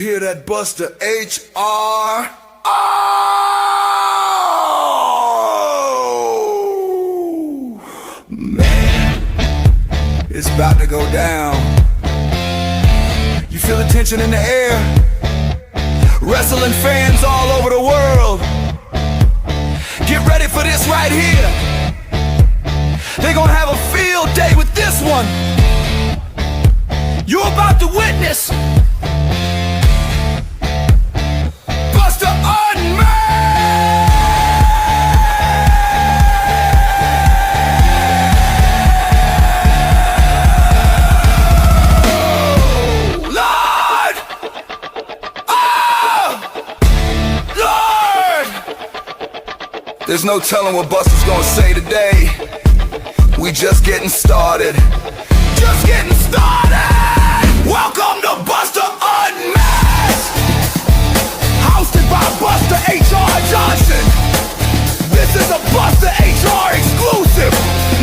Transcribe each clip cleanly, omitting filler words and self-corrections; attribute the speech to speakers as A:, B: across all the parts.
A: Hear that Buster H.R. Oh, man, it's about to go down. You feel the tension in the air? Wrestling fans all over the world, get ready for this right here. They're gonna have a field day with this one. You're about to witness Buster Unmasked! Oh, Lord! Oh, Lord! There's no telling what Buster's gonna say today. We just getting started. Just getting started! Welcome to Buster Unmasked! Hosted by Buster H.R. Johnson. This is a Buster H.R. exclusive.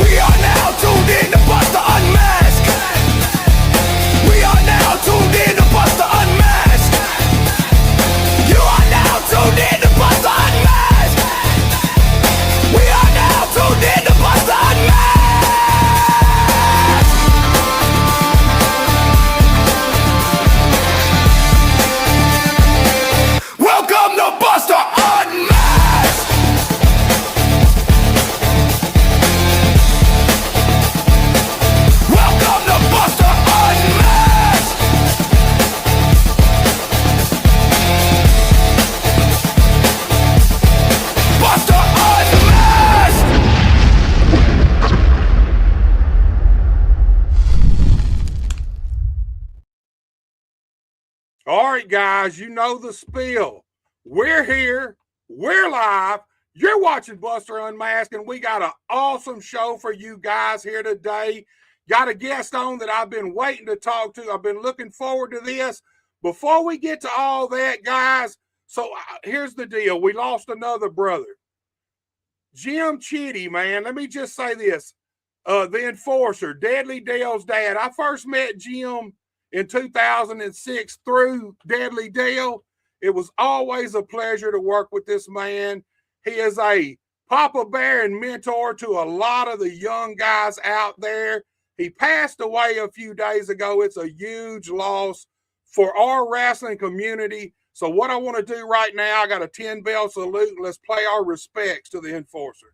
A: We are now tuned in to Buster Unmasked. We are now tuned in to Buster Unmasked. You are now tuned in to Buster Unmasked. We are now tuned in to Buster Unmasked. Buster Unmasked! Welcome to Buster Unmasked! Buster Unmasked!
B: All right, guys, you know the spiel. We're here. We're live. You're watching Buster Unmasked, and we got an awesome show for you guys here today. Got a guest on that I've been waiting to talk to. I've been looking forward to this. Before we get to all that, guys, so here's the deal. We lost another brother. Jim Chitty, man, let me just say this. The Enforcer, Deadly Dale's dad. I first met Jim in 2006 through Deadly Dale. It was always a pleasure to work with this man. He is a papa bear and mentor to a lot of the young guys out there. He passed away a few days ago. It's a huge loss for our wrestling community. So what I want to do right now, I got a 10-bell salute, and let's pay our respects to the Enforcer.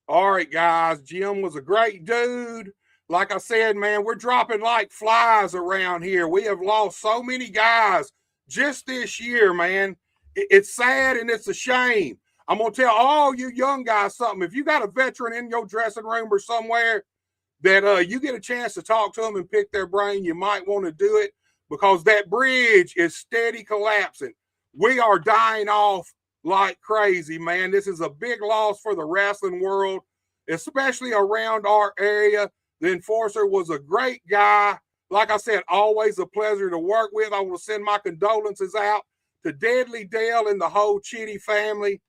B: All right, guys, Jim was a great dude. Like I said, man, we're dropping like flies around here. We have lost so many guys just this year, man. It's sad and it's a shame. I'm going to tell all you young guys something. If you got a veteran in your dressing room or somewhere that you get a chance to talk to them and pick their brain, you might want to do it, because that bridge is steady collapsing. We are dying off like crazy, man. This is a big loss for the wrestling world, especially around our area. The Enforcer was a great guy. Like I said, always a pleasure to work with. I want to send my condolences out to Deadly Dale and the whole Chitty family.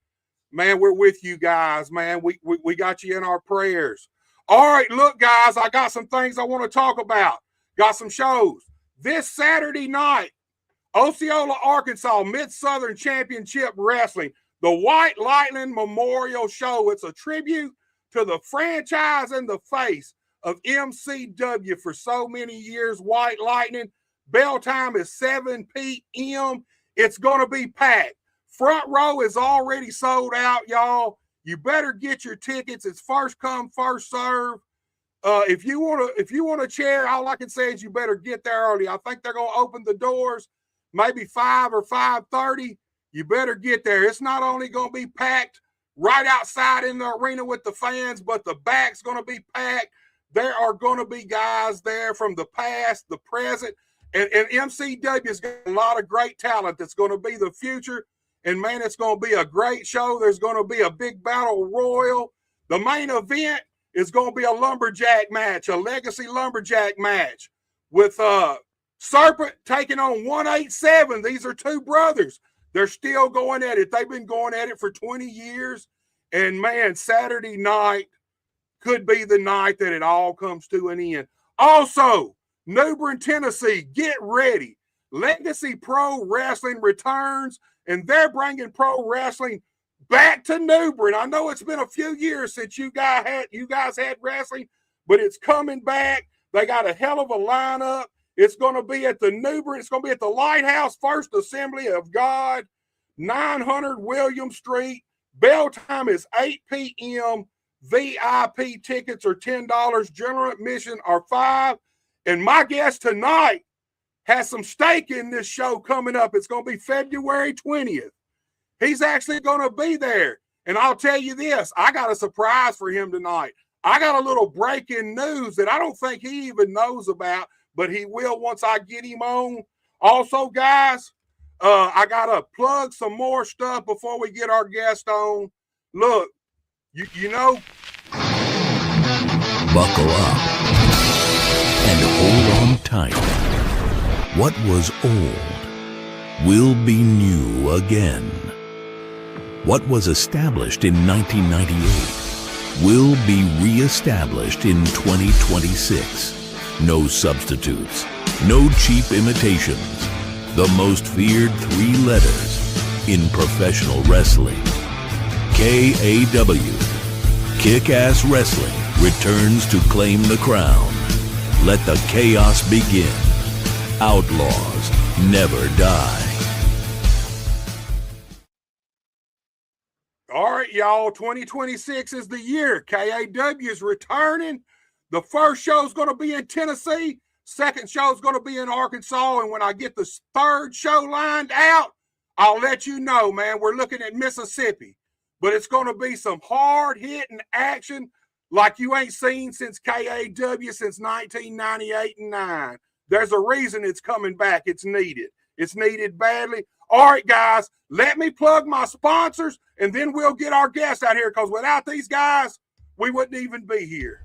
B: Man, we're with you guys, man. We got you in our prayers. All right, look, guys, I got some things I want to talk about. Got some shows. This Saturday night, Osceola, Arkansas, Mid-Southern Championship Wrestling, the White Lightning Memorial Show. It's a tribute to the franchise and the face of MCW for so many years, White Lightning. Bell time is 7 p.m. It's going to be packed. Front row is already sold out, y'all. You better get your tickets. It's first come, first serve. If you want a chair, all I can say is you better get there early. I think they're going to open the doors maybe 5 or 5:30. You better get there. It's not only going to be packed right outside in the arena with the fans, but the back's going to be packed. There are going to be guys there from the past, the present, and MCW's got a lot of great talent that's going to be the future. And, man, it's going to be a great show. There's going to be a big battle royal. The main event is going to be a lumberjack match, a legacy lumberjack match with Serpent taking on 187. These are two brothers. They're still going at it. They've been going at it for 20 years. And, man, Saturday night could be the night that it all comes to an end. Also, New Bern, Tennessee, get ready. Legacy Pro Wrestling returns, and they're bringing pro wrestling back to New Bern. I know it's been a few years since you guys had wrestling, but it's coming back. They got a hell of a lineup. It's going to be at the New Bern. It's going to be at the Lighthouse First Assembly of God, 900 William Street. Bell time is 8 p.m. VIP tickets are $10. General admission are $5. And my guest tonight has some stake in this show coming up. It's going to be February 20th. He's actually going to be there. And I'll tell you this, I got a surprise for him tonight. I got a little breaking news that I don't think he even knows about, but he will once I get him on. Also, guys, I got to plug some more stuff before we get our guest on. Look, you know.
C: Buckle up and hold on tight. What was old will be new again. What was established in 1998 will be re-established in 2026. No substitutes, no cheap imitations. The most feared 3 letters in professional wrestling. KAW, Kick-Ass Wrestling, returns to claim the crown. Let the chaos begin. Outlaws never die.
B: All right, y'all, 2026 is the year. KAW is returning. The first show is going to be in Tennessee. Second show is going to be in Arkansas. And when I get the third show lined out, I'll let you know, man. We're looking at Mississippi. But it's going to be some hard-hitting action like you ain't seen since KAW since 1998 and 9. There's a reason it's coming back. It's needed. It's needed badly. All right, guys, let me plug my sponsors, and then we'll get our guests out here, because without these guys, we wouldn't even be here.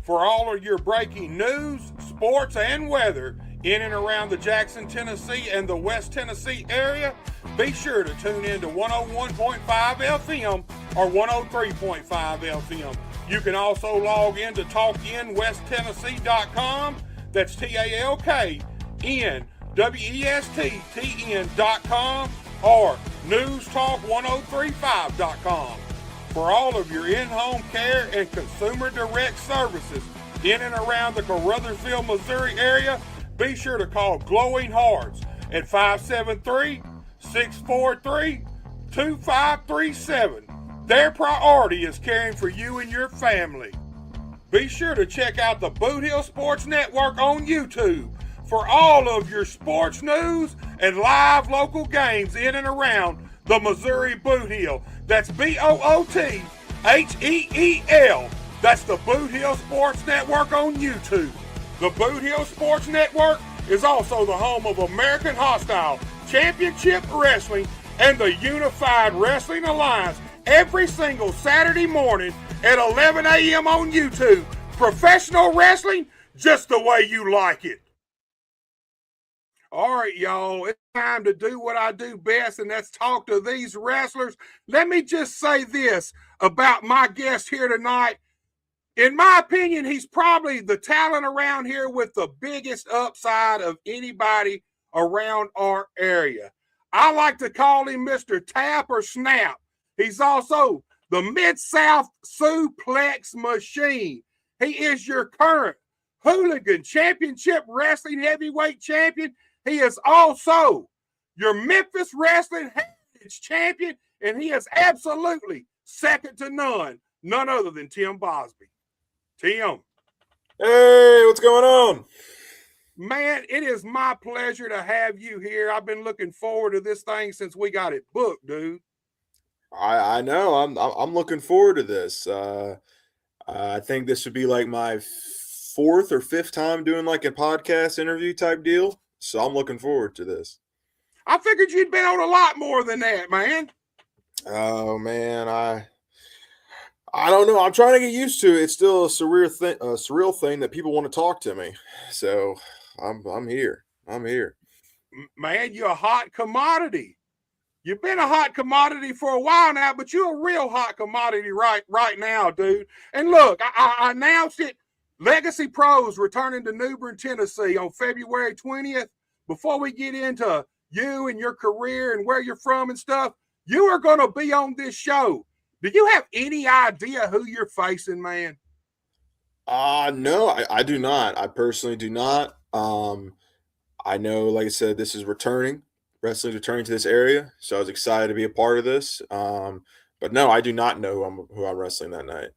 B: For all of your breaking news, sports, and weather in and around the Jackson, Tennessee, and the West Tennessee area, be sure to tune in to 101.5 FM or 103.5 FM. You can also log in to talkinwesttennessee.com. That's TALKNWESTTN.com or newstalk1035.com. For all of your in-home care and consumer direct services in and around the Caruthersville, Missouri area, be sure to call Glowing Hearts at 573-643-2537. Their priority is caring for you and your family. Be sure to check out the Boot Hill Sports Network on YouTube for all of your sports news and live local games in and around the Missouri Boot Hill. That's BOOTHEEL. That's the Boot Hill Sports Network on YouTube. The Boot Hill Sports Network is also the home of American Hostile, Championship Wrestling, and the Unified Wrestling Alliance every single Saturday morning at 11 a.m. on YouTube. Professional wrestling just the way you like it. All right, y'all, it's time to do what I do best, and that's talk to these wrestlers. Let me just say this about my guest here tonight. In my opinion, he's probably the talent around here with the biggest upside of anybody around our area. I like to call him Mr. Tap or Snap. He's also the Mid-South Suplex Machine. He is your current Hooligan Championship Wrestling Heavyweight Champion. He is also your Memphis Wrestling Heritage Champion, and he is absolutely second to none other than Tim Bosby. Tim.
D: Hey, what's going on?
B: Man, it is my pleasure to have you here. I've been looking forward to this thing since we got it booked, dude.
D: I know. I'm looking forward to this. I think this would be like my fourth or fifth time doing like a podcast interview type deal. So I'm looking forward to this.
B: I figured you'd been on a lot more than that, man.
D: Oh man, I don't know. I'm trying to get used to it. It's still a surreal thing that people want to talk to me. So I'm here. I'm here.
B: Man, you're a hot commodity. You've been a hot commodity for a while now, but you're a real hot commodity right now, dude. And look, I announced it. Legacy Pros returning to New Bern, Tennessee on February 20th. Before we get into you and your career and where you're from and stuff, you are going to be on this show. Do you have any idea who you're facing, man?
D: No, I do not. I personally do not. I know, like I said, this is wrestling returning to this area, so I was excited to be a part of this. But no, I do not know who I'm wrestling that night.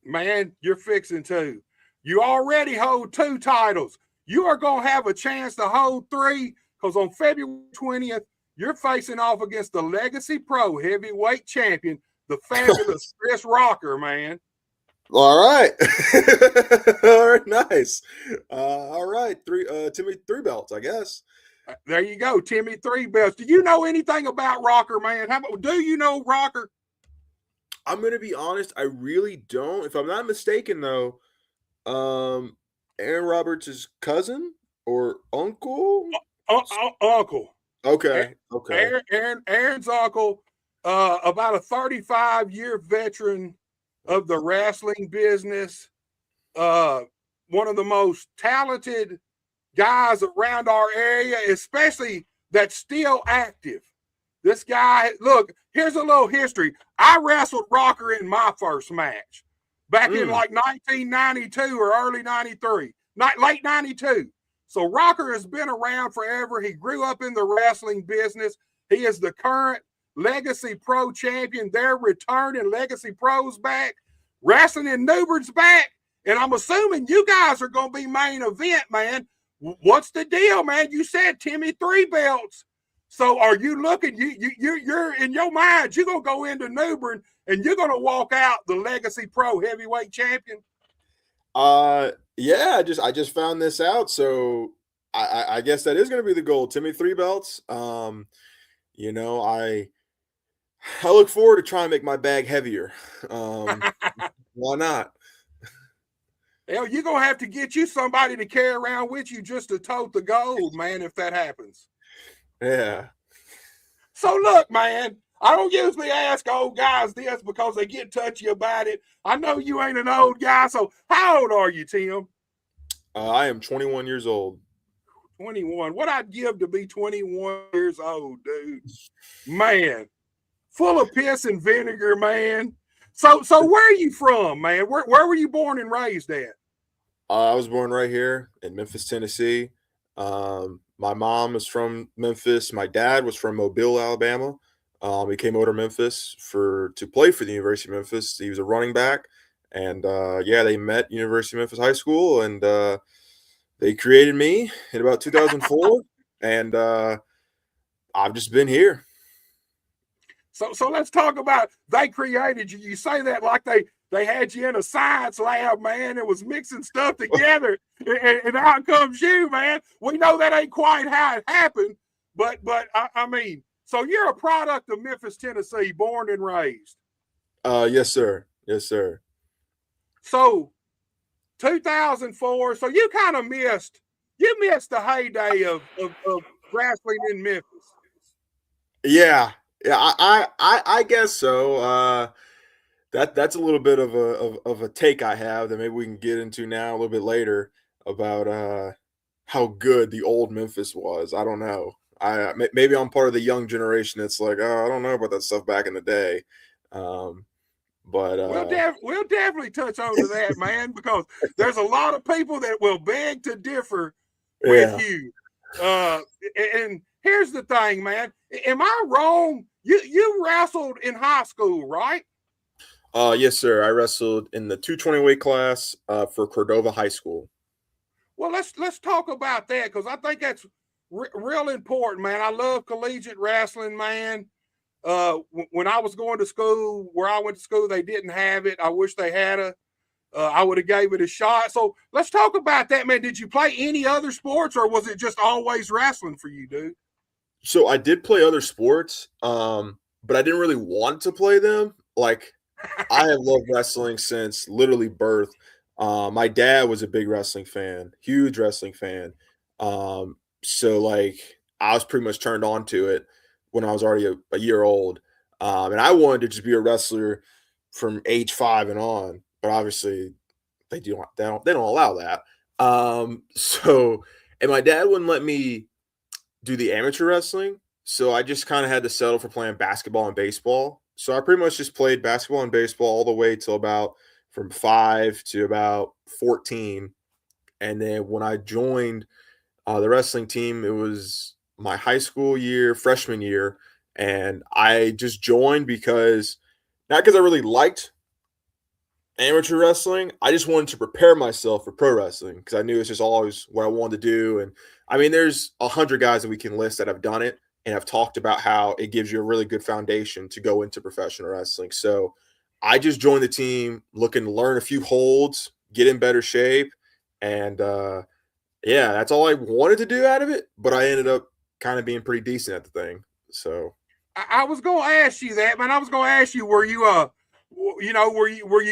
B: Man, you're fixing to. You already hold 2 titles. You are going to have a chance to hold 3 because on February 20th, you're facing off against the Legacy Pro heavyweight champion, the fabulous Chris Rocker, man.
D: All right. All right, nice. All right, Timmy 3 belts, I guess.
B: There you go, Timmy 3 belts. Do you know anything about Rocker, man? Do you know Rocker?
D: I'm going to be honest, I really don't. If I'm not mistaken, though, Aaron Roberts' cousin or uncle?
B: Uncle.
D: Okay.
B: Aaron's uncle, about a 35-year veteran of the wrestling business, one of the most talented guys around our area, especially that's still active. This guy, look, here's a little history. I wrestled Rocker in my first match back in like 1992 or early 93, late 92. So Rocker has been around forever. He grew up in the wrestling business. He is the current Legacy Pro champion. They're returning. Legacy Pro's back. Wrestling in New Bern's back. And I'm assuming you guys are going to be main event, man. What's the deal, man? You said Timmy 3 belts. So are you looking, you're in your mind, you're going to go into New Bern and you're going to walk out the Legacy Pro heavyweight champion?
D: Yeah, I just found this out. So I guess that is going to be the goal. Timmy 3 belts. You know, I look forward to trying to make my bag heavier. Why not?
B: Hell, you're going to have to get you somebody to carry around with you just to tote the gold, man, if that happens.
D: Yeah.
B: So look, man, I don't usually ask old guys this because they get touchy about it. I know you ain't an old guy, so how old are you, Tim?
D: I am 21 years old.
B: 21. What I'd give to be 21 years old, dude. Man, full of piss and vinegar, man. So where are you from, man? Where were you born and raised at?
D: I was born right here in Memphis, Tennessee. My mom is from Memphis. My dad was from Mobile, Alabama. He came over to Memphis to play for the University of Memphis. He was a running back. And, they met University of Memphis High School, and they created me in about 2004. And I've just been here.
B: So let's talk about they created you. You say that like they had you in a science lab, man. It was mixing stuff together, and out comes you, man. We know that ain't quite how it happened, but I mean, so you're a product of Memphis, Tennessee, born and raised.
D: Yes, sir. Yes, sir.
B: So 2004. So you kind of missed the heyday of wrestling in Memphis.
D: Yeah. Yeah, I guess so. That's a little bit of a take I have that maybe we can get into now a little bit later about how good the old Memphis was. I don't know. Maybe I'm part of the young generation that's like, oh, I don't know about that stuff back in the day. But
B: we'll definitely touch on to that, man, because there's a lot of people that will beg to differ with you. And here's the thing, man. Am I wrong? You wrestled in high school, right?
D: Yes, sir. I wrestled in the 220 weight class for Cordova High School.
B: Well, let's talk about that because I think that's real important, man. I love collegiate wrestling, man. When I was going to school, where I went to school, they didn't have it. I wish they had I would have gave it a shot. So let's talk about that, man. Did you play any other sports, or was it just always wrestling for you, dude?
D: So I did play other sports, but I didn't really want to play them. Like, I have loved wrestling since literally birth. My dad was a big wrestling fan, huge wrestling fan. So like I was pretty much turned on to it when I was already a year old. And I wanted to just be a wrestler from age 5 and on, but obviously they don't allow that. So and my dad wouldn't let me do the amateur wrestling. So I just kind of had to settle for playing basketball and baseball. So I pretty much just played basketball and baseball all the way till about from 5 to about 14. And then when I joined the wrestling team, it was my high school year, freshman year. And I just joined because not because I really liked amateur wrestling. I just wanted to prepare myself for pro wrestling because I knew it's just always what I wanted to do. And I mean, there's 100 guys that we can list that have done it and have talked about how it gives you a really good foundation to go into professional wrestling. So I just joined the team looking to learn a few holds, get in better shape. And yeah, that's all I wanted to do out of it. But I ended up kind of being pretty decent at the thing. So
B: I was going to ask you that, man. I was going to ask you, were you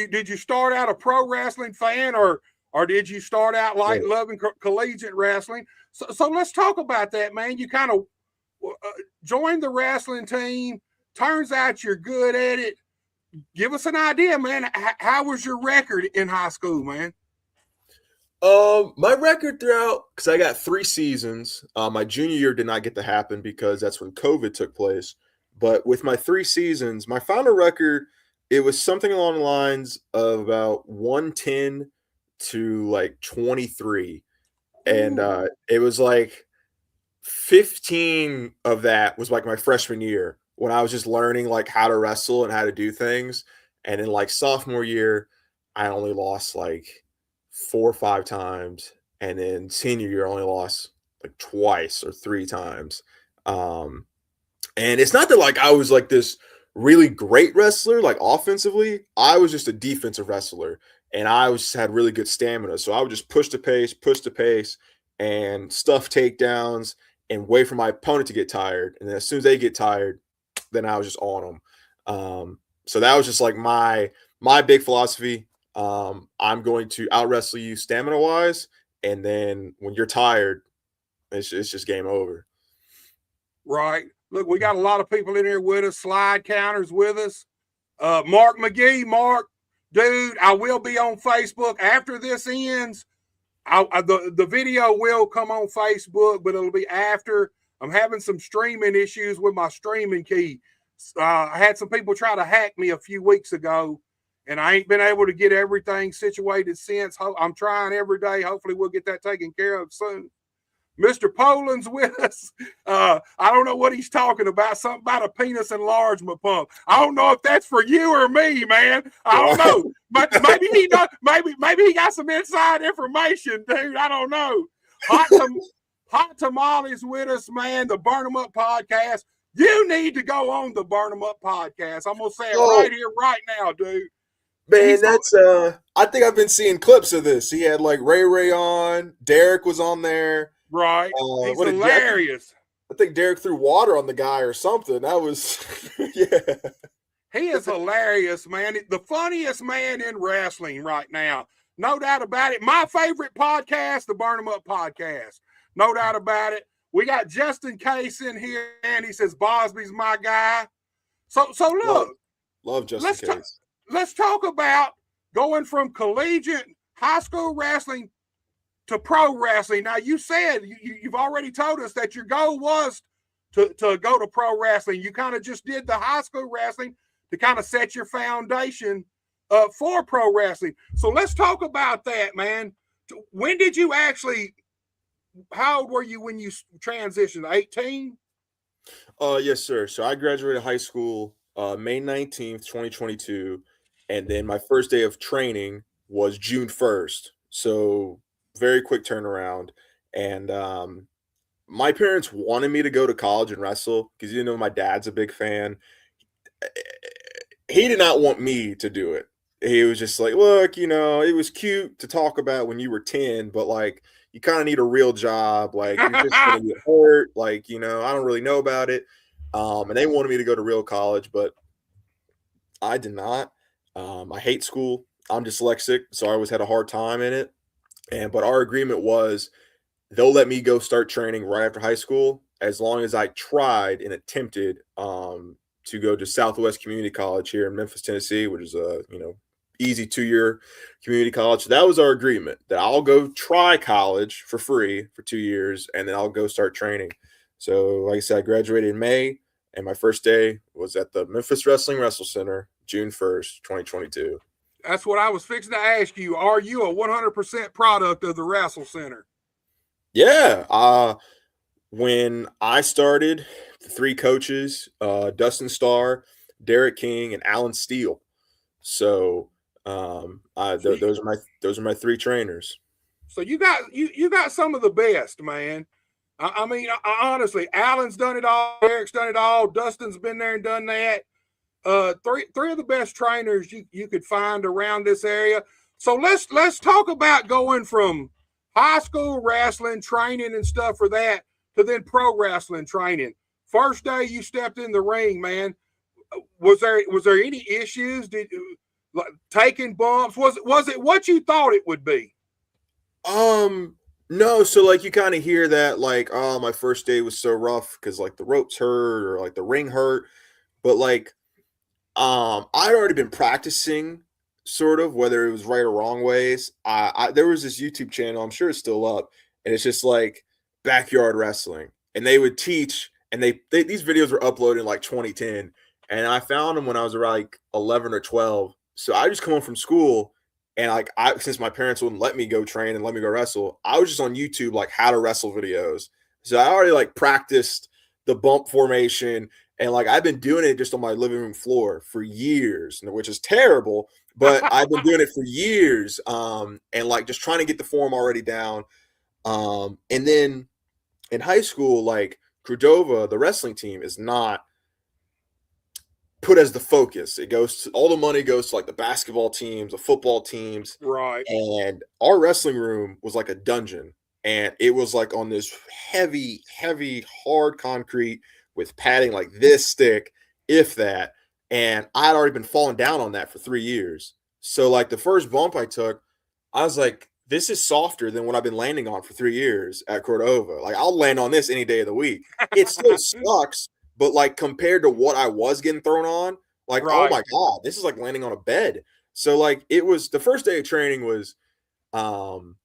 B: did you start out a pro wrestling fan, or did you start out like loving collegiate wrestling? So let's talk about that, man. You kind of joined the wrestling team. Turns out you're good at it. Give us an idea, man. How was your record in high school, man?
D: My record throughout, because I got 3 seasons. My junior year did not get to happen because that's when COVID took place. But with my 3 seasons, my final record, it was something along the lines of about 110 to like 23. And it was like 15 of that was like my freshman year when I was just learning like how to wrestle and how to do things. And in like sophomore year, I only lost like 4 or 5 times. And then senior year, I only lost like twice or 3 times. And it's not that like I was like this really great wrestler, like offensively. I was just a defensive wrestler, and I was had really good stamina. So I would just push the pace, and stuff takedowns and wait for my opponent to get tired. And then as soon as they get tired, then I was just on them. So that was just like my big philosophy. I'm going to out wrestle you stamina wise, and then when you're tired, it's just game over.
B: Right. Look, we got a lot of people in here with us, slide counters with us. Mark McGee, Mark, dude, I will be on Facebook after this ends. The video will come on Facebook, but it'll be after. I'm having some streaming issues with my streaming key. I had some people try to hack me a few weeks ago, and I ain't been able to get everything situated since. I'm trying every day. Hopefully we'll get that taken care of soon. Mr. Poland's with us. I don't know what he's talking about. Something about a penis enlargement pump. I don't know if that's for you or me, man. I don't know. Maybe he does. Maybe he got some inside information, dude. I don't know. Hot Tamales with us, man. The Burn 'Em Up podcast. You need to go on the Burn 'Em Up podcast. I'm gonna say it right here, right now, dude.
D: Man, that's I think I've been seeing clips of this. He had like Ray on. Derek was on there.
B: Right. He's hilarious.
D: I think Derek threw water on the guy or something. That was, yeah.
B: He is hilarious, man. The funniest man in wrestling right now. No doubt about it. My favorite podcast, the Burn 'Em Up podcast. No doubt about it. We got Justin Case in here, and he says Bosby's my guy. So look.
D: Love Justin Case.
B: Let's talk about going from collegiate high school wrestling to pro wrestling. Now, you said you've already told us that your goal was to go to pro wrestling. You kind of just did the high school wrestling to kind of set your foundation for pro wrestling. So let's talk about that, man. When did you how old were you when you transitioned? 18?
D: Yes, sir. So I graduated high school May 19th, 2022. And then my first day of training was June 1st. So very quick turnaround. And my parents wanted me to go to college and wrestle because, my dad's a big fan. He did not want me to do it. he was just like, look, it was cute to talk about when you were 10, but like, you kind of need a real job. Like, you're just going to get hurt. Like, I don't really know about it. And they wanted me to go to real college, but I did not. I hate school. I'm dyslexic, so I always had a hard time in it. But our agreement was they'll let me go start training right after high school as long as I tried and attempted to go to Southwest Community College here in Memphis, Tennessee, which is a easy 2-year community college. So that was our agreement, that I'll go try college for free for 2 years, and then I'll go start training. So like I said, I graduated in May, and my first day was at the Memphis WRESTLE Center, June 1st, 2022.
B: That's what I was fixing to ask you. Are you a 100% product of the Wrestle Center?
D: Yeah. When I started, the 3 coaches, Dustin Starr, Derek King, and Alan Steele. So those are my 3 trainers.
B: So you got some of the best, man. I mean, honestly, Alan's done it all, Derek's done it all, Dustin's been there and done that. Three of the best trainers you could find around this area. So let's talk about going from high school wrestling training and stuff for that to then pro wrestling training. First day you stepped in the ring, man. Was there any issues? Did taking bumps? Was it what you thought it would be?
D: No. So like you kind of hear that like, oh, my first day was so rough because like the ropes hurt or like the ring hurt, but like I'd already been practicing sort of, whether it was right or wrong ways. There was this YouTube channel, I'm sure it's still up, and it's just like backyard wrestling, and they would teach, and these videos were uploaded in like 2010, and I found them when I was around like 11 or 12. So I just come home from school, and like since my parents wouldn't let me go train and let me go wrestle, I was just on YouTube like how to wrestle videos. So I already like practiced the bump formation, and like I've been doing it just on my living room floor for years, which is terrible, but I've been doing it for years. And like just trying to get the form already down. And then in high school, like Cordova, the wrestling team is not put as the focus. All the money goes to like the basketball teams, the football teams.
B: Right.
D: And our wrestling room was like a dungeon. And it was like on this heavy, hard concrete with padding like this thick, if that. And I'd already been falling down on that for 3 years. So like the first bump I took, I was like, this is softer than what I've been landing on for 3 years at Cordova. Like I'll land on this any day of the week. It still sucks, but like compared to what I was getting thrown on, like,
B: right.
D: Oh my God, this is like landing on a bed. So like it was, the first day of training was, well,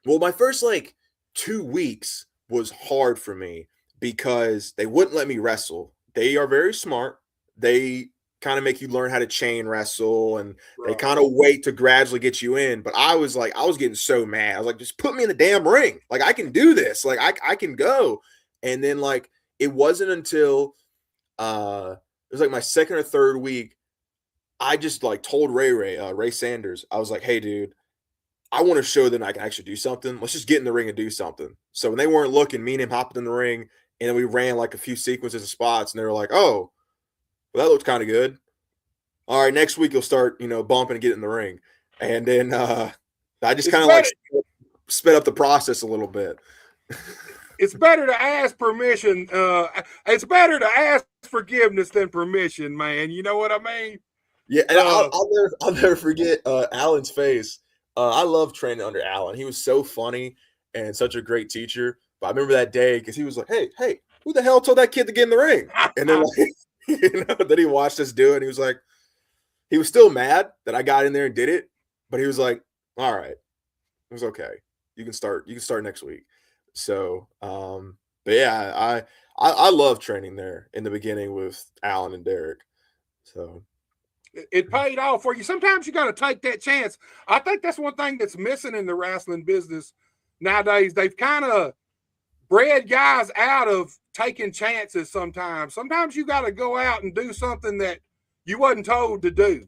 D: my first like 2 weeks was hard for me because they wouldn't let me wrestle. They are very smart. They kind of make you learn how to chain wrestle, and
B: right.
D: They kind of wait to gradually get you in. But I was getting so mad. I was like, just put me in the damn ring. Like I can do this. Like I can go. And then like, it wasn't until it was like my second or third week, I just like told Ray Sanders, I was like, hey dude, I want to show them I can actually do something. Let's just get in the ring and do something. So when they weren't looking, me and him hopped in the ring, and then we ran like a few sequences of spots, and they were like, oh, well, that looks kind of good. All right, next week you'll start, bumping and get in the ring. And then I just kind of like sped up the process a little bit.
B: It's better to ask permission. It's better to ask forgiveness than permission, man. You know what I mean?
D: Yeah, and I'll never forget Alan's face. I love training under Alan. He was so funny and such a great teacher. But I remember that day because he was like, hey, who the hell told that kid to get in the ring? And then like, then he watched us do it. And he was like, he was still mad that I got in there and did it. But he was like, all right, it was okay. You can start next week. So, but yeah, I love training there in the beginning with Alan and Derek. So
B: it paid off for you. Sometimes you got to take that chance. I think that's one thing that's missing in the wrestling business nowadays. They've kind of bred guys out of taking chances sometimes. Sometimes you got to go out and do something that you wasn't told to do.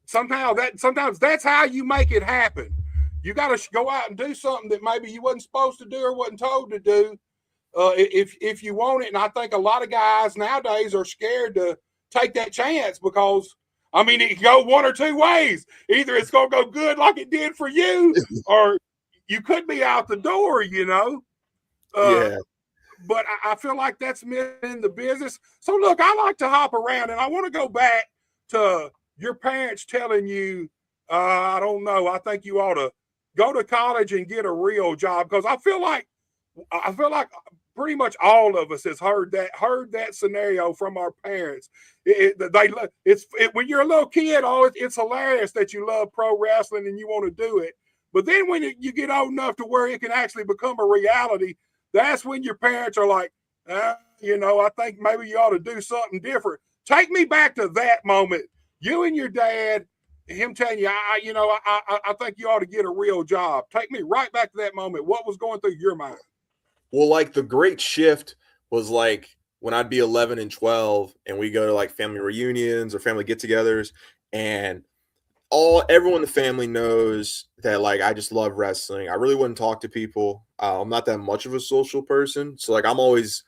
B: Sometimes that's how you make it happen. You got to go out and do something that maybe you wasn't supposed to do or wasn't told to do if you want it. And I think a lot of guys nowadays are scared to take that chance because I mean, it can go one or two ways. Either it's going to go good like it did for you, or you could be out the door, you know.
D: Yeah.
B: But I feel like that's missing the business. So, look, I like to hop around, and I want to go back to your parents telling you, I don't know, I think you ought to go to college and get a real job, because I feel like pretty much all of us has heard that scenario from our parents. When you're a little kid, it's hilarious that you love pro wrestling and you want to do it. But then when you get old enough to where it can actually become a reality, that's when your parents are like, I think maybe you ought to do something different. Take me back to that moment. You and your dad, him telling you, I think you ought to get a real job. Take me right back to that moment. What was going through your mind?
D: Well, like the great shift was like when I'd be 11 and 12 and we go to like family reunions or family get-togethers, and everyone in the family knows that like I just love wrestling. I really wouldn't talk to people. I'm not that much of a social person. So like I'm always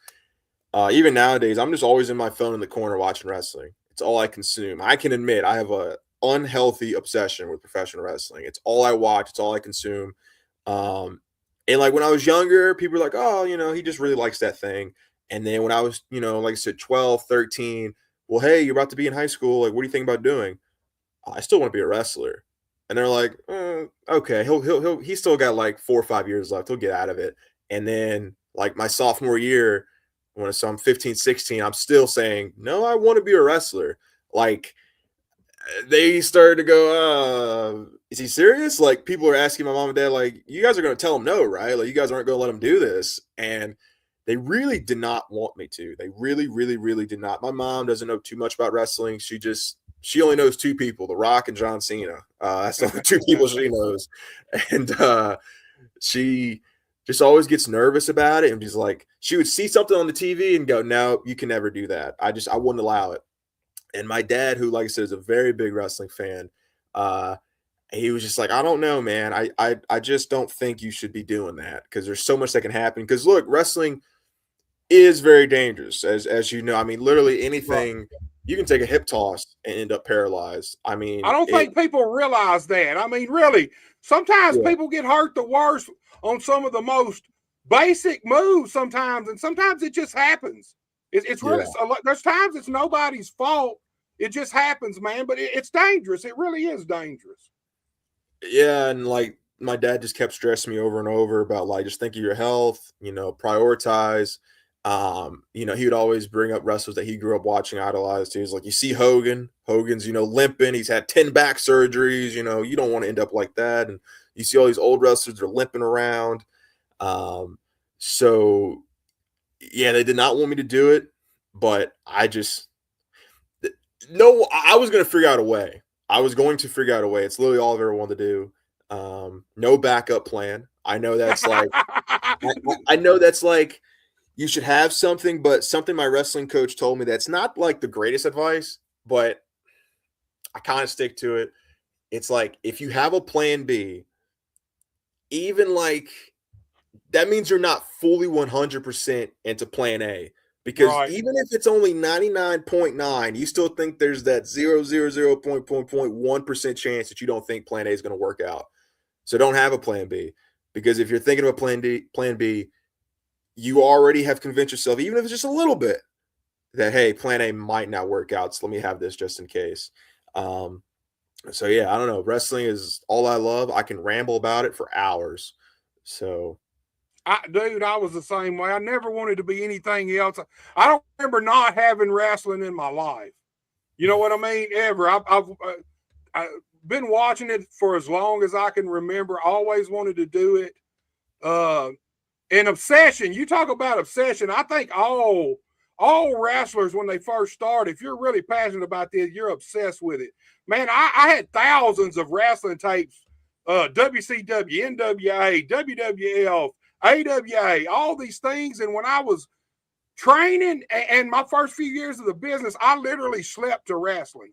D: even nowadays, I'm just always in my phone in the corner watching wrestling. It's all I consume. I can admit I have a unhealthy obsession with professional wrestling. It's all I watch, it's all I consume. And like when I was younger, people were like, oh, he just really likes that thing. And then when I was, like I said, 12, 13, well, hey, you're about to be in high school. Like, what do you think about doing? I still want to be a wrestler. And they're like, okay, he's still got like 4 or 5 years left. He'll get out of it. And then like my sophomore year, so I'm 15, 16, I'm still saying, no, I want to be a wrestler. Like they started to go, is he serious? Like people are asking my mom and dad, like, you guys are going to tell him no, right? Like you guys aren't going to let him do this. And they really did not want me to. They really, really, really did not. My mom doesn't know too much about wrestling. She only knows 2 people, The Rock and John Cena. That's the only 2 people she knows. And she just always gets nervous about it. And she's like, she would see something on the TV and go, no, you can never do that. I wouldn't allow it. And my dad, who, like I said, is a very big wrestling fan, he was just like, I don't know, man. I just don't think you should be doing that because there's so much that can happen. Because look, wrestling is very dangerous, as you know. I mean, literally anything. You can take a hip toss and end up paralyzed. I mean,
B: I don't think people realize that. I mean, really, sometimes people get hurt the worst on some of the most basic moves sometimes, and sometimes it just happens. It's really, there's times it's nobody's fault. It just happens, man, but it's dangerous. It really is dangerous.
D: Yeah, and like my dad just kept stressing me over and over about like, just think of your health, prioritize. He would always bring up wrestlers that he grew up watching, idolized. He was like, you see Hogan's, limping. He's had 10 back surgeries. You don't want to end up like that. And you see all these old wrestlers that are limping around. So yeah, they did not want me to do it, but I was going to figure out a way. It's literally all I've ever wanted to do. No backup plan. I know that's like, I know that's like, you should have something, but something my wrestling coach told me that's not like the greatest advice, but I kind of stick to it. It's like, if you have a plan B, even like, that means you're not fully 100% into plan A, because even if it's only 99.9, you still think there's that 0.1% chance that you don't think plan A is going to work out. So don't have a plan B, because if you're thinking of a plan B, you already have convinced yourself, even if it's just a little bit, that, hey, plan A might not work out, so let me have this just in case. So yeah, I don't know. Wrestling is all I love. I can ramble about it for hours. So
B: dude, I was the same way. I never wanted to be anything else. I don't remember not having wrestling in my life. You know what I mean? Ever. I've been watching it for as long as I can remember. Always wanted to do it. And obsession. You talk about obsession. I think all wrestlers, when they first start, if you're really passionate about this, you're obsessed with it. Man, I had thousands of wrestling tapes. WCW, NWA, WWF, AWA, all these things. And when I was training and my first few years of the business, I literally slept to wrestling.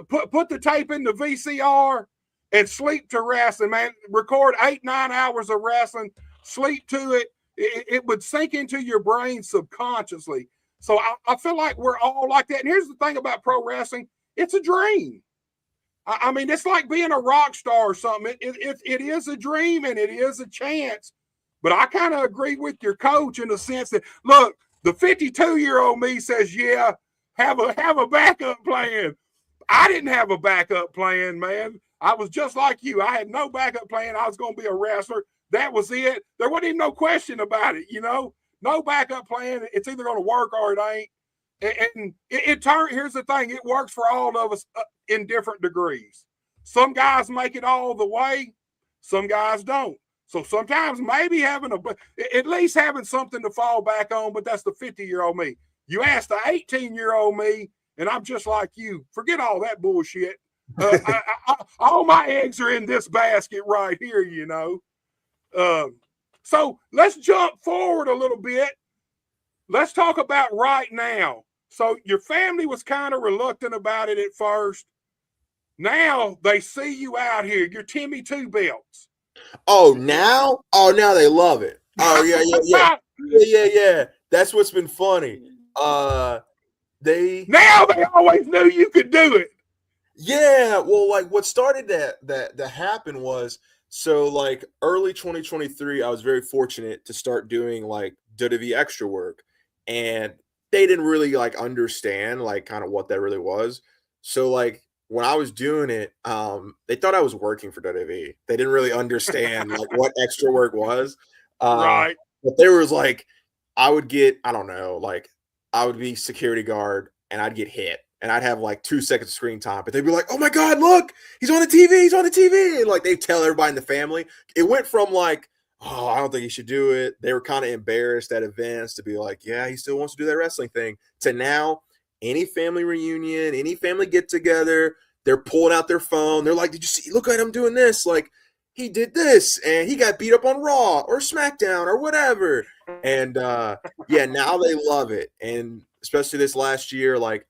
B: Put the tape in the VCR and sleep to wrestling, man. Record 8-9 hours of wrestling, sleep to it. It would sink into your brain subconsciously. So I feel like we're all like that. And here's the thing about pro wrestling. It's a dream. I mean, it's like being a rock star or something. It is a dream and it is a chance. But I kind of agree with your coach in the sense that, look, the 52-year-old me says, yeah, have a backup plan. I didn't have a backup plan, man. I was just like you. I had no backup plan. I was going to be a wrestler. That was it. There wasn't even no question about it, you know. No backup plan. It's either going to work or it ain't. And here's the thing, it works for all of us in different degrees. Some guys make it all the way, some guys don't. So sometimes maybe at least having something to fall back on, but that's the 50-year-old me. You ask the 18-year-old me, and I'm just like you. Forget all that bullshit. All my eggs are in this basket right here, you know. So let's jump forward a little bit. Let's talk about right now. So your family was kind of reluctant about it at first. Now they see you out here. You're Timmy Two Belts.
D: Oh, now? Oh, now they love it. Oh, yeah. That's what's been funny.
B: Now they always knew you could do it.
D: Yeah, well, like what started that happen was, so like early 2023, I was very fortunate to start doing like WWE extra work, and they didn't really like understand like kind of what that really was. So like when I was doing it, they thought I was working for WWE. They didn't really understand like what extra work was.
B: Right.
D: But there was like, I would get, I don't know, like I would be security guard and I'd get hit and I'd have like 2 seconds of screen time, but they'd be like, oh my God, look, he's on the TV. And like they tell everybody in the family. It went from like, oh, I don't think he should do it. They were kind of embarrassed at events to be like, yeah, he still wants to do that wrestling thing. To now, any family reunion, any family get together, they're pulling out their phone. They're like, did you see? Look at him doing this. Like, he did this and he got beat up on Raw or SmackDown or whatever. And yeah, now they love it. And especially this last year, like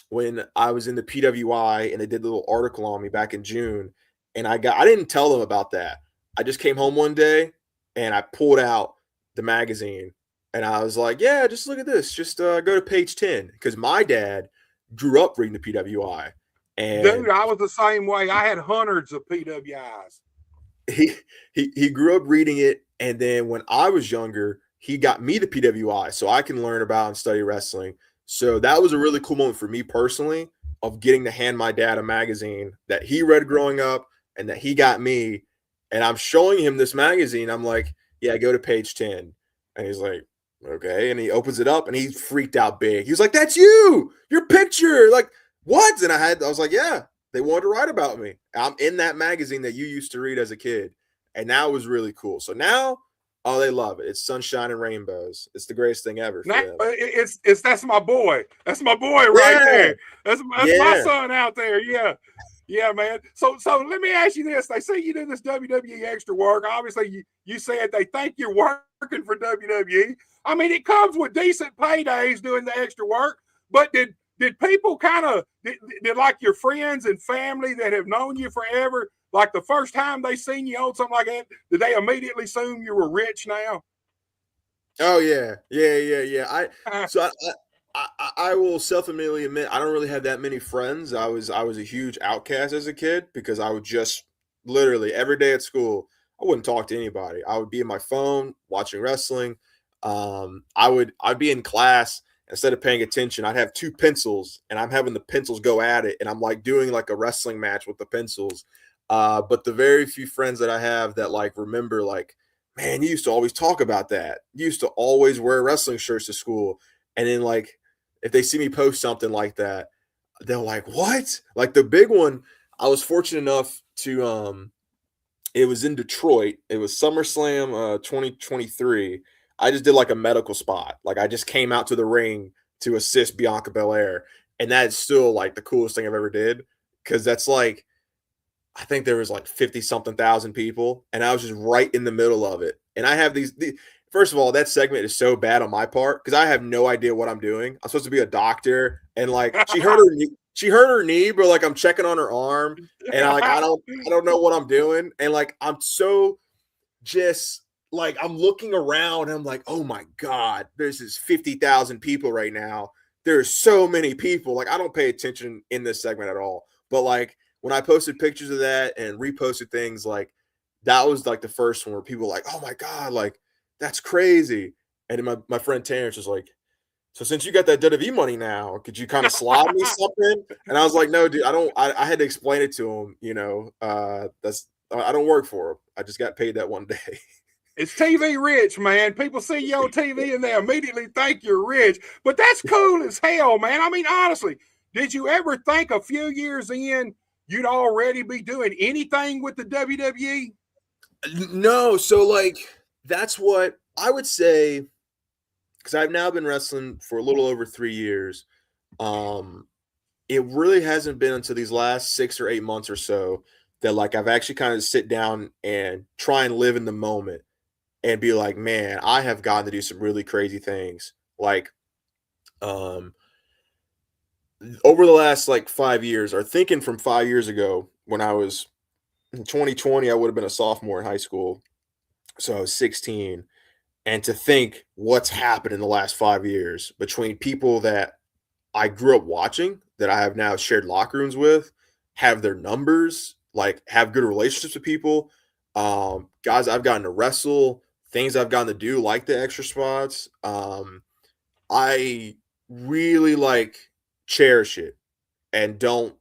D: when I was in the PWI and they did a little article on me back in June, and I didn't tell them about that. I just came home one day and I pulled out the magazine and I was like, yeah, just look at this. Just go to page 10. Because my dad grew up reading the PWI. And
B: dude, I was the same way. I had hundreds of PWIs.
D: He grew up reading it. And then when I was younger, he got me the PWI so I can learn about and study wrestling. So that was a really cool moment for me personally of getting to hand my dad a magazine that he read growing up and that he got me. And I'm showing him this magazine. I'm like, yeah, go to page 10. And he's like, okay. And he opens it up and he freaked out big. He was like, that's you, your picture. Like, what? And I was like, yeah, they wanted to write about me. I'm in that magazine that you used to read as a kid. And now it was really cool. So now, oh, they love it. It's sunshine and rainbows. It's the greatest thing ever. For them.
B: That's my boy. That's my boy right there. That's my son out there. Yeah. Yeah, man. So let me ask you this. They say you do this WWE extra work. Obviously, you said they think you're working for WWE. I mean, it comes with decent paydays doing the extra work. But did people kind of, did like your friends and family that have known you forever, like the first time they seen you on something like that, did they immediately assume you were rich now?
D: Oh, yeah. I will self-admittedly admit I don't really have that many friends. I was a huge outcast as a kid because I would just literally every day at school, I wouldn't talk to anybody. I would be in my phone watching wrestling. I'd be in class. Instead of paying attention, I'd have 2 pencils and I'm having the pencils go at it. And I'm like doing like a wrestling match with the pencils. But the very few friends that I have that like remember like, man, you used to always talk about that. You used to always wear wrestling shirts to school. And then like, if they see me post something like that, they're like, what? Like the big one, I was fortunate enough to, it was in Detroit. It was SummerSlam 2023. I just did like a medical spot. Like I just came out to the ring to assist Bianca Belair. And that's still like the coolest thing I've ever did. Cause that's like, I think there was like 50 something thousand people. And I was just right in the middle of it. And I have first of all, that segment is so bad on my part. Cause I have no idea what I'm doing. I'm supposed to be a doctor. And like, she hurt her knee, but like I'm checking on her arm. And I don't know what I'm doing. And like, I'm so just, like I'm looking around and I'm like, oh my God, there's this 50,000 people right now there's so many people. Like, I don't pay attention in this segment at all. But like when I posted pictures of that and reposted things, like that was like the first one where people were like, oh my God, like that's crazy. And then my friend Terrence was like, so since you got that WWE money now, could you kind of slob me something? And I was like, no, dude, I had to explain it to him, I don't work for him. I just got paid that one day.
B: It's TV rich, man. People see you on TV and they immediately think you're rich. But that's cool as hell, man. I mean, honestly, did you ever think a few years in you'd already be doing anything with the WWE?
D: No. So, like, that's what I would say, because I've now been wrestling for a little over 3 years. It really hasn't been until these last 6 or 8 months or so that, like, I've actually kind of sit down and try and live in the moment and be like, man, I have gotten to do some really crazy things. Like, over the last like 5 years, or thinking from 5 years ago, when I was in 2020, I would have been a sophomore in high school. So I was 16. And to think what's happened in the last 5 years between people that I grew up watching, that I have now shared locker rooms with, have their numbers, like have good relationships with people, guys I've gotten to wrestle, things I've gotten to do, like the extra spots. I really like cherish it and don't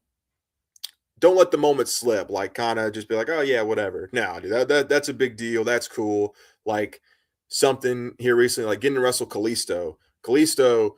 D: let the moment slip. Like, kind of just be like, oh yeah, whatever. No, dude, that's a big deal. That's cool. Like, something here recently, like getting to wrestle Kalisto. Kalisto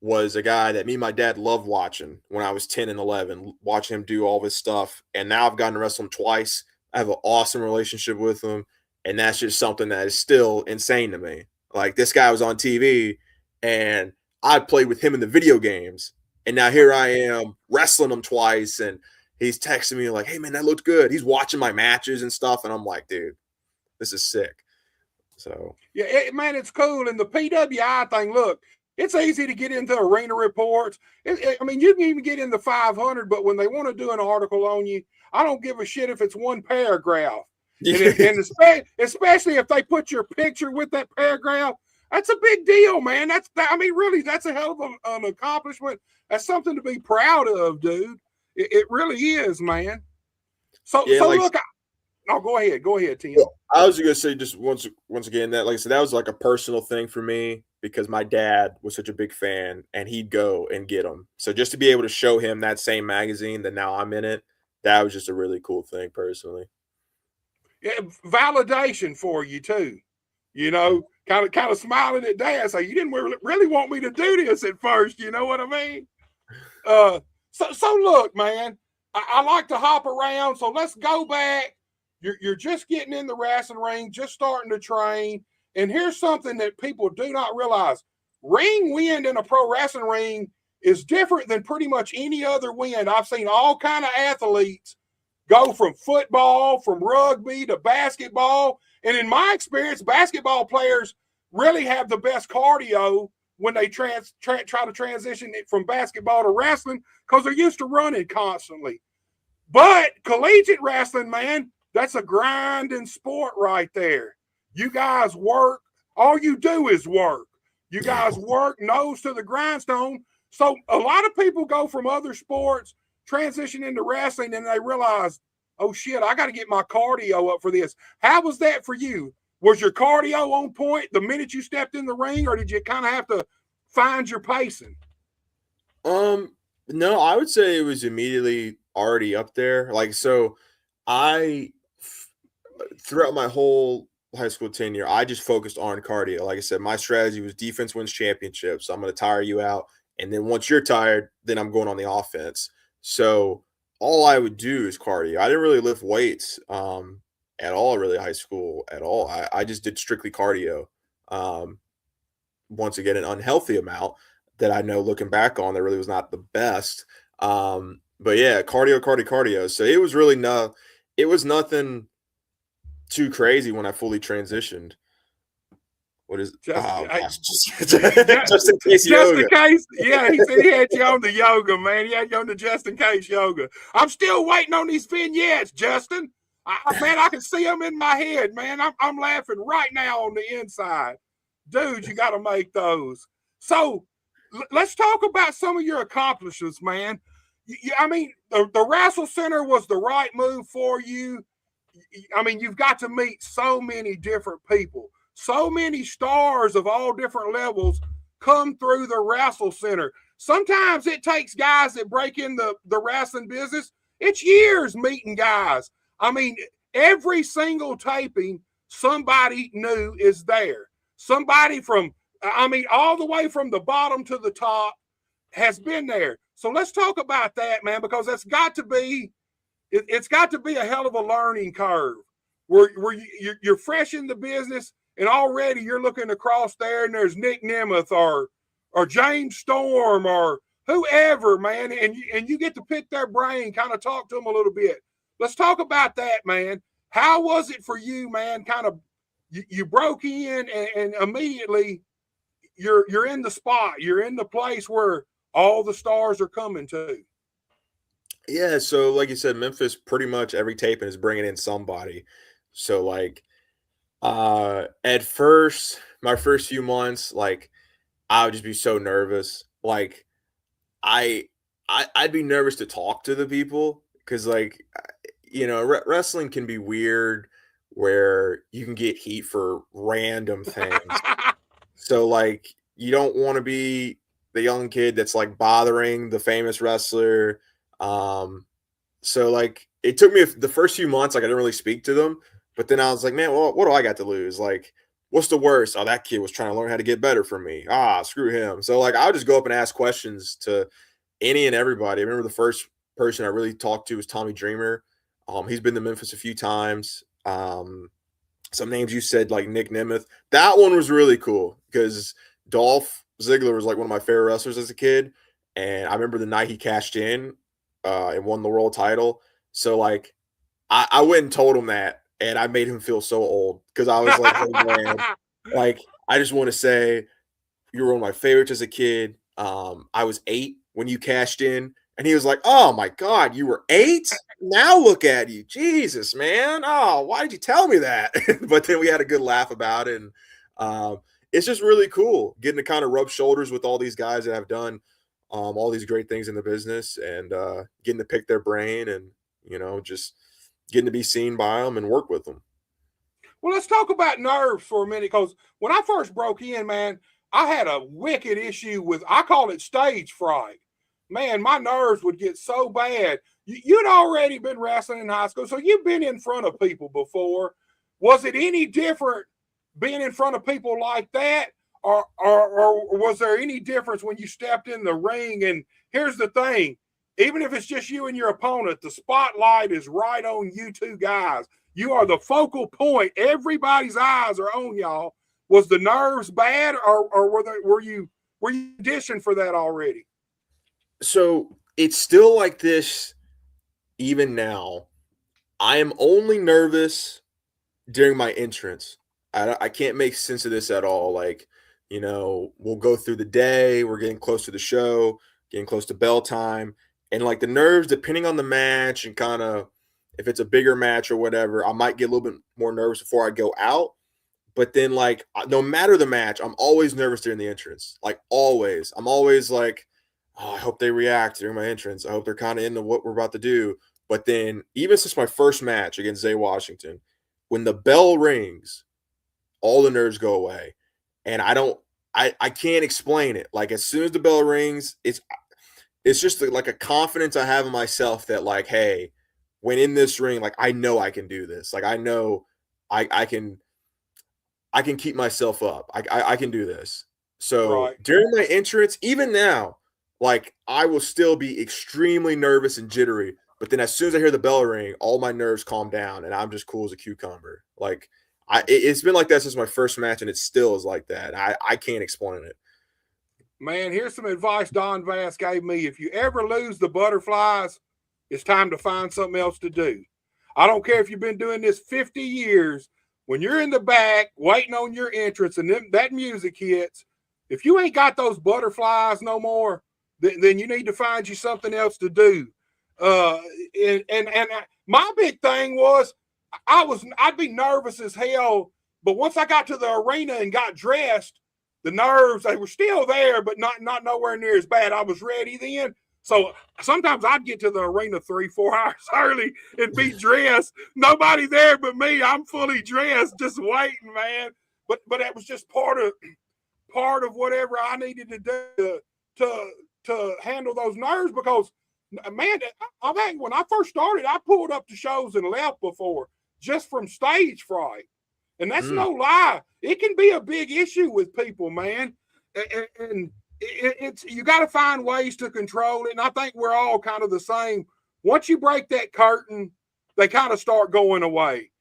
D: was a guy that me and my dad loved watching when I was 10 and 11, watching him do all this stuff. And now I've gotten to wrestle him twice. I have an awesome relationship with him. And that's just something that is still insane to me. Like, this guy was on TV and I played with him in the video games. And now here I am wrestling him twice. And he's texting me like, hey man, that looked good. He's watching my matches and stuff. And I'm like, dude, this is sick. So
B: yeah, man, it's cool. And the PWI thing, look, it's easy to get into arena reports. I mean, you can even get in the 500, but when they want to do an article on you, I don't give a shit if it's one paragraph. And especially if they put your picture with that paragraph, that's a big deal, man. I mean, really, that's a hell of an accomplishment. That's something to be proud of, dude. It really is, man. So like, look, go ahead, Tim.
D: I was going to say, just once again, that, like I said, that was like a personal thing for me because my dad was such a big fan and he'd go and get them. So just to be able to show him that same magazine that now I'm in it, that was just a really cool thing personally.
B: Yeah, validation for you too. Kind of smiling at dad, say, you didn't really want me to do this at first. You know what I mean? So look, man, I like to hop around. So let's go back. You're just getting in the wrestling ring, just starting to train. And here's something that people do not realize. Ring wind in a pro wrestling ring is different than pretty much any other wind. I've seen all kind of athletes go from football, from rugby to basketball. And in my experience, basketball players really have the best cardio when they try to transition it from basketball to wrestling because they're used to running constantly. But collegiate wrestling, man, that's a grinding sport right there. You guys work. All you do is work. You guys work nose to the grindstone. So a lot of people go from other sports, transition into wrestling, and they realize, oh shit, I got to get my cardio up for this. How was that for you? Was your cardio on point the minute you stepped in the ring, or did you kind of have to find your pacing?
D: No, I would say it was immediately already up there. Like, so throughout my whole high school tenure, I just focused on cardio. Like I said, my strategy was defense wins championships. So I'm going to tire you out. And then once you're tired, then I'm going on the offense. So all I would do is cardio. I didn't really lift weights at all, really, high school at all. I just did strictly cardio. Once again, an unhealthy amount that I know looking back on that really was not the best. But yeah, cardio. So it was really it was nothing too crazy when I fully transitioned. What is just in case yoga.
B: In case, yeah, he said he had you on the yoga, man. He had you on the just in case yoga. I'm still waiting on these vignettes, Justin. Man, I can see them in my head, man. I'm laughing right now on the inside. Dude, you got to make those. So let's talk about some of your accomplishments, man. I mean, the Wrestle Center was the right move for you. I mean, you've got to meet so many different people. So many stars of all different levels come through the Wrestle Center. Sometimes it takes guys that break in the wrestling business. It's years meeting guys. I mean, every single taping, somebody new is there. Somebody from, I mean, all the way from the bottom to the top has been there. So let's talk about that, man, because it's got to be a hell of a learning curve where you're fresh in the business and already you're looking across there and there's Nick Nemeth or James Storm or whoever, man, and you get to pick their brain, kind of talk to them a little bit. Let's talk about that, man. How was it for you, man? Kind of you broke in and immediately you're in the spot. You're in the place where all the stars are coming to.
D: Yeah, so like you said, Memphis pretty much every taping is bringing in somebody. So like at first, my first few months, like I would just be so nervous. Like I'd be nervous to talk to the people because like wrestling can be weird where you can get heat for random things. So like you don't want to be the young kid that's like bothering the famous wrestler. So like it took me the first few months, like I didn't really speak to them, but then I was like, man, well, what do I got to lose? Like, what's the worst? Oh, that kid was trying to learn how to get better from me. Screw him. So like I would just go up and ask questions to any and everybody. I remember the first person I really talked to was Tommy Dreamer. He's been to Memphis a few times. Some names you said like Nick Nemeth. That one was really cool because Dolph Ziggler was like one of my favorite wrestlers as a kid. And I remember the night he cashed in and won the world title. So like I went and told him that, and I made him feel so old because I was like, hey, man, like I just want to say you were one of my favorites as a kid. I was 8 when you cashed in, and he was like, oh my God, you were 8? Now look at you. Jesus, man. Oh, why did you tell me that? But then we had a good laugh about it. And it's just really cool getting to kind of rub shoulders with all these guys that have done all these great things in the business and getting to pick their brain and, just getting to be seen by them and work with them.
B: Well, let's talk about nerves for a minute, because when I first broke in, man, I had a wicked issue with, I call it stage fright. Man, my nerves would get so bad. You'd already been wrestling in high school, so you've been in front of people before. Was it any different being in front of people like that? Or was there any difference when you stepped in the ring? And here's the thing, even if it's just you and your opponent, the spotlight is right on you two guys. You are the focal point. Everybody's eyes are on y'all. Was the nerves bad, or were you auditioned for that already?
D: So it's still like this even now. I am only nervous during my entrance. I can't make sense of this at all. Like, we'll go through the day. We're getting close to the show, getting close to bell time. And like the nerves, depending on the match and kind of if it's a bigger match or whatever, I might get a little bit more nervous before I go out. But then like, no matter the match, I'm always nervous during the entrance. Like always. I'm always like, oh, I hope they react during my entrance. I hope they're kind of into what we're about to do. But then even since my first match against Zay Washington, when the bell rings, all the nerves go away. And I can't explain it. Like as soon as the bell rings, it's just like a confidence I have in myself that like, hey, when in this ring, like I know I can do this. Like I know I can keep myself up. I can do this. So
B: Right.
D: During my entrance, even now, like I will still be extremely nervous and jittery. But then as soon as I hear the bell ring, all my nerves calm down and I'm just cool as a cucumber. Like it's been like that since my first match, and it still is like that. I can't explain it.
B: Man, here's some advice Don Vass gave me. If you ever lose the butterflies, it's time to find something else to do. I don't care if you've been doing this 50 years. When you're in the back waiting on your entrance and that music hits, if you ain't got those butterflies no more, then you need to find you something else to do. And my big thing was I'd be nervous as hell, but once I got to the arena and got dressed, the nerves, they were still there, but not nowhere near as bad. I was ready then. So sometimes I'd get to the arena 3-4 hours early and be dressed. Nobody there but me. I'm fully dressed, just waiting, man. But that was just part of whatever I needed to do to handle those nerves, because, man, when I first started, I pulled up to shows and left before just from stage fright. And that's no lie. It can be a big issue with people, man. And it's you got to find ways to control it. And I think we're all kind of the same. Once you break that curtain, they kind of start going away.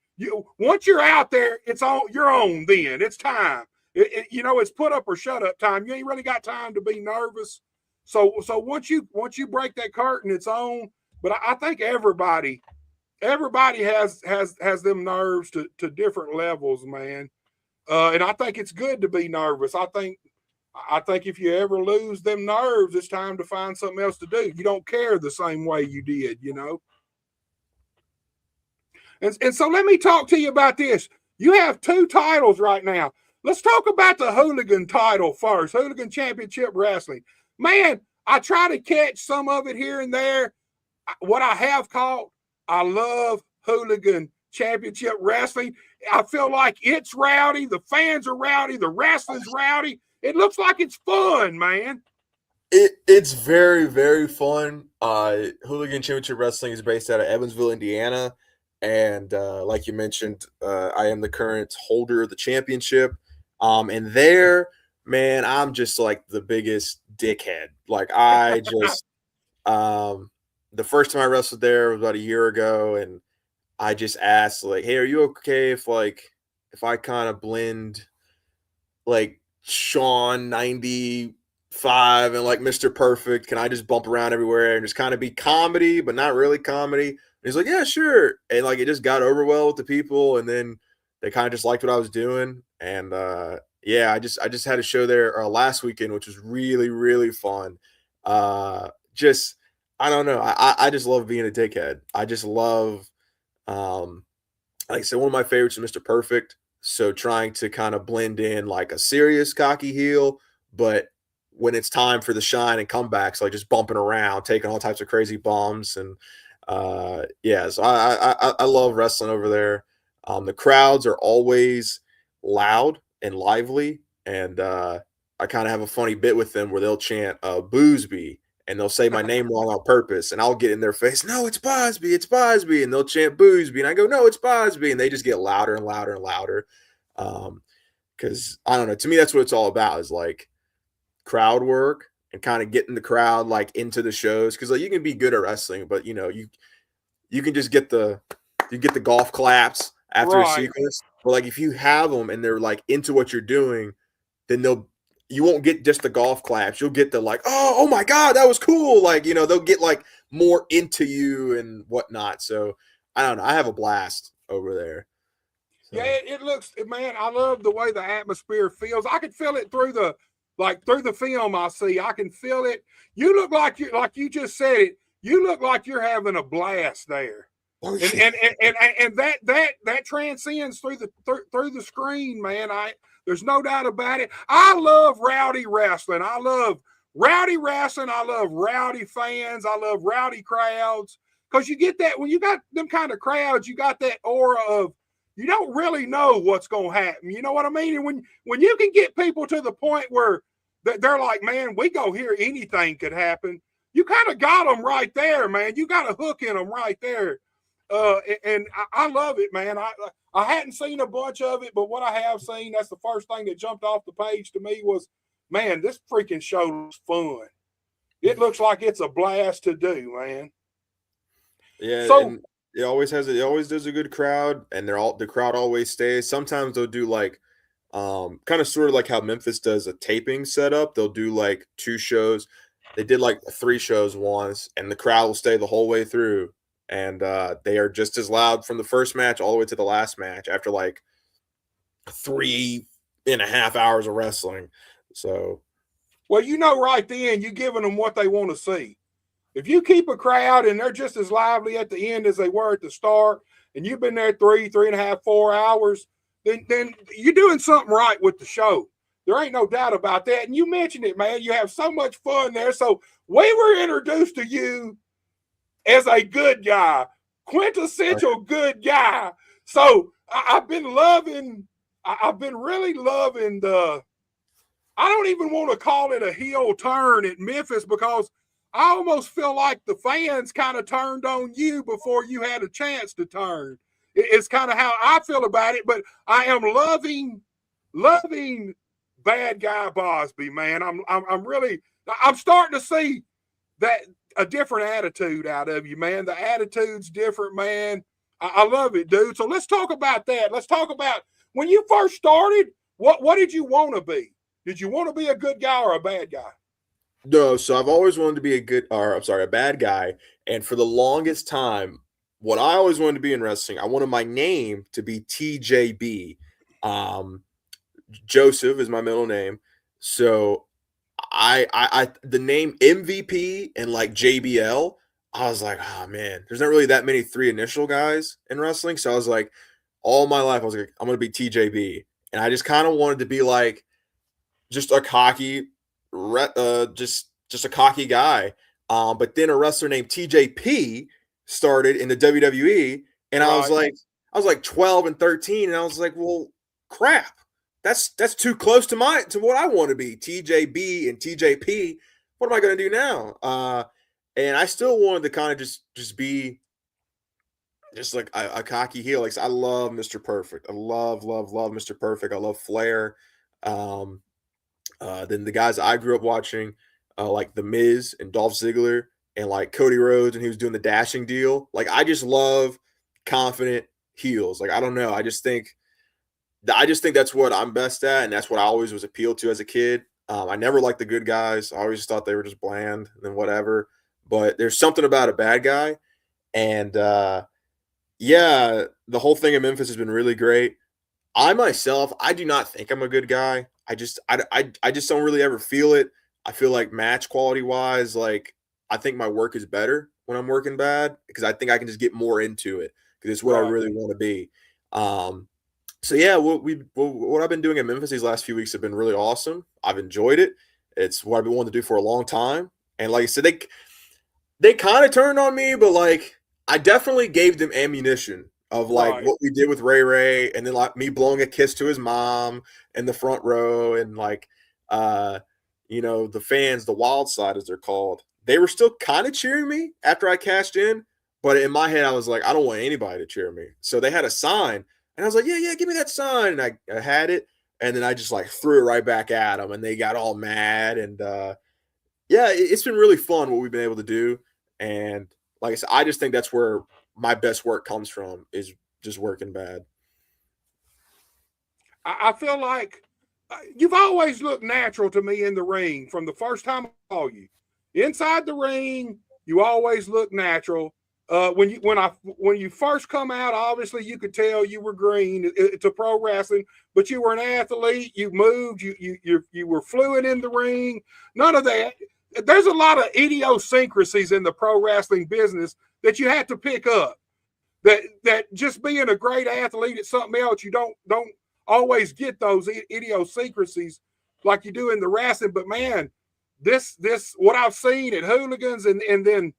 B: Once you're out there, it's on. You're on. Then it's time. It's put up or shut up time. You ain't really got time to be nervous. So once you break that curtain, it's on. But I think everybody has them nerves to different levels, man. And I think it's good to be nervous. I think if you ever lose them nerves, it's time to find something else to do. You don't care the same way you did, And so let me talk to you about this. You have 2 titles right now. Let's talk about the Hooligan title first, Hooligan Championship Wrestling. Man, I try to catch some of it here and there. What I have caught, I love Hooligan Championship Wrestling. I feel like it's rowdy. The fans are rowdy. The wrestling's rowdy. It looks like it's fun, man.
D: It's very, very fun. Hooligan Championship Wrestling is based out of Evansville, Indiana. And like you mentioned, I am the current holder of the championship. And there, man, I'm just like the biggest dickhead. Like I just the first time I wrestled there was about a year ago, and I just asked, like, hey, are you okay if I kind of blend like Sean 95 and like Mr. Perfect? Can I just bump around everywhere and just kind of be comedy, but not really comedy? And he's like, yeah, sure. And like it just got over well with the people, and then they kind of just liked what I was doing. And yeah, I just had a show there last weekend, which was really, really fun. Just I don't know. I just love being a dickhead. I just love like I said, one of my favorites is Mr. Perfect. So trying to kind of blend in like a serious cocky heel, but when it's time for the shine and comebacks, like just bumping around, taking all types of crazy bombs. And yeah, so I love wrestling over there. The crowds are always loud and lively, and I kind of have a funny bit with them where they'll chant Bosby, and they'll say my name wrong on purpose, and I'll get in their face, no, it's Bosby, and they'll chant Bosby, and I go, no, it's Bosby, and they just get louder and louder and louder. Because I don't know, to me that's what it's all about, is like crowd work and kind of getting the crowd like into the shows. Because like you can be good at wrestling, but you can just get the golf claps after a sequence. But like if you have them and they're like into what you're doing, then you won't get just the golf claps. You'll get the like, oh my God, that was cool. Like, they'll get like more into you and whatnot. So I don't know. I have a blast over there. So.
B: Yeah, it looks, man, I love the way the atmosphere feels. I can feel it through the film I see. I can feel it. You look like you just said it. You look like you're having a blast there. Oh, and that transcends through the screen, man. There's no doubt about it. I love rowdy wrestling. I love rowdy wrestling. I love rowdy fans. I love rowdy crowds, because you get that when you got them kind of crowds. You got that aura of you don't really know what's going to happen. You know what I mean? And when you can get people to the point where they're like, man, we go here, anything could happen. You kind of got them right there, man. You got a hook in them right there. And I love it, man. I hadn't seen a bunch of it, but what I have seen, that's the first thing that jumped off the page to me was, man, this freaking show looks fun. It looks like it's a blast to do, man.
D: Yeah, so it always does a good crowd, and the crowd always stays. Sometimes they'll do like kind of sort of like how Memphis does a taping setup. They'll do like 2 shows. They did like 3 shows once, and the crowd will stay the whole way through. And they are just as loud from the first match all the way to the last match after like 3.5 hours of wrestling. So,
B: well, right then you're giving them what they want to see. If you keep a crowd and they're just as lively at the end as they were at the start, and you've been there 3.5, 4 hours, then you're doing something right with the show. There ain't no doubt about that. And you mentioned it, man. You have so much fun there. So we were introduced to you as a good guy, quintessential good guy. So I've been really loving I don't even want to call it a heel turn at Memphis, because I almost feel like the fans kind of turned on you before you had a chance to turn. It's kind of how I feel about it, but I am loving bad guy Bosby, man. I'm starting to see that a different attitude out of you, man. The attitude's different, man. I love it, dude. So let's talk about that. Let's talk about when you first started. What did you want to be? Did you want to be a good guy or a bad guy?
D: No, so I've always wanted to be a bad guy. And for the longest time, what I always wanted to be in wrestling, I wanted my name to be TJB. Joseph is my middle name. So I the name MVP and like JBL, I was like, oh man, there's not really that many three initial guys in wrestling. So I was like, all my life, I was like, I'm gonna be TJB. And I just kind of wanted to be like just a cocky, just a cocky guy. But then a wrestler named TJP started in the WWE, and I was like 12 and 13, and I was like, well, crap, that's too close to what I want to be. TJB and TJP. What am I going to do now? And I still wanted to kind of just be just like a cocky heel. Like I love Mr. Perfect. I love Mr. Perfect. I love Flair. Then the guys I grew up watching, like The Miz and Dolph Ziggler and like Cody Rhodes, and he was doing the dashing deal. Like I just love confident heels. Like I don't know. I just think that's what I'm best at, and that's what I always was appealed to as a kid. I never liked the good guys. I always thought they were just bland and then whatever. But there's something about a bad guy, and yeah, the whole thing in Memphis has been really great. I myself, I do not think I'm a good guy. I just don't really ever feel it. I feel like match quality wise, like I think my work is better when I'm working bad, because I think I can just get more into it because it's what I really want to be. So yeah, what I've been doing in Memphis these last few weeks have been really awesome. I've enjoyed it. It's what I've been wanting to do for a long time. And like I said, they kind of turned on me, but like I definitely gave them ammunition of like what we did with Ray, and then like me blowing a kiss to his mom in the front row, and like the fans, the wild side as they're called, they were still kind of cheering me after I cashed in, but in my head I was like, I don't want anybody to cheer me. So they had a sign, and I was like, yeah, give me that sign, and I had it, and then I just like threw it right back at them, and they got all mad, and yeah, it's been really fun what we've been able to do, and like I said, I just think that's where my best work comes from, is just working bad.
B: I feel like you've always looked natural to me in the ring from the first time I saw you. Inside the ring, you always look natural. When you first come out, obviously you could tell you were green to pro wrestling, but you were an athlete. You moved. You were fluid in the ring. None of that. There's a lot of idiosyncrasies in the pro wrestling business that you had to pick up. That just being a great athlete at something else, you don't always get those idiosyncrasies like you do in the wrestling. But man, this what I've seen at Hooligans and then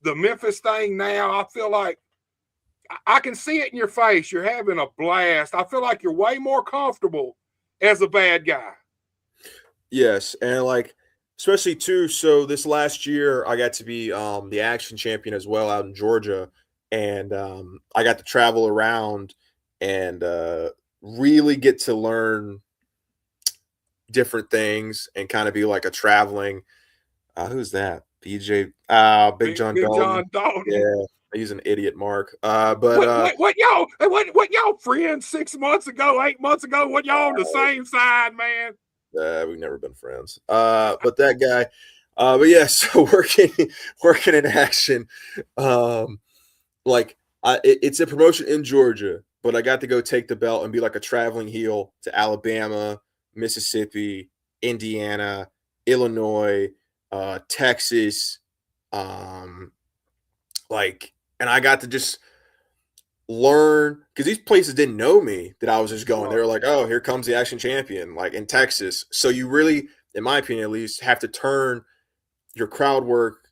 B: the Memphis thing now, I feel like I can see it in your face. You're having a blast. I feel like you're way more comfortable as a bad guy.
D: Yes, and like especially too. So this last year, I got to be the action champion as well out in Georgia, and I got to travel around and really get to learn different things and kind of be like a traveling. Who's that? BJ, Big John Dalton. Yeah, he's an idiot, Mark. But
B: what y'all friends 6 months ago, 8 months ago? What y'all on the same side, man?
D: We've never been friends. But that guy. But yeah, so working in action. It's a promotion in Georgia, but I got to go take the belt and be like a traveling heel to Alabama, Mississippi, Indiana, Illinois, Texas, and I got to just learn, because these places didn't know me that I was just going. They
B: Right.
D: were like, oh, here comes the action champion, like in Texas. So you really, in my opinion at least, have to turn your crowd work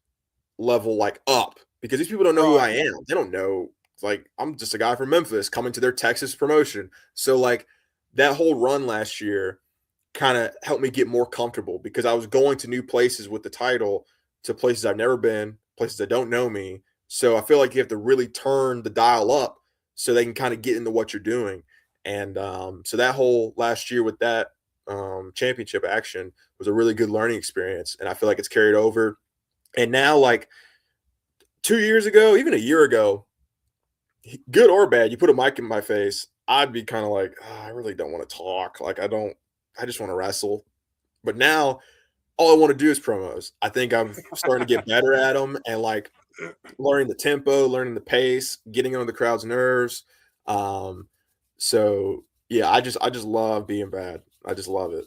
D: level like up, because these people don't know who
B: Right.
D: I am. They don't know, like, I'm just a guy from Memphis coming to their Texas promotion. So like that whole run last year kind of helped me get more comfortable, because I was going to new places with the title, to places I've never been, places that don't know me. So I feel like you have to really turn the dial up so they can kind of get into what you're doing. And so that whole last year with that championship action was a really good learning experience. And I feel like it's carried over. And now, like 2 years ago, even a year ago, good or bad, you put a mic in my face, I'd be kind of like, oh, I really don't want to talk. Like, I just want to wrestle. But now, all I want to do is promos. I think I'm starting to get better at them, and like learning the tempo, learning the pace, getting on the crowd's nerves. Um, so yeah, I just love being bad. I just love it.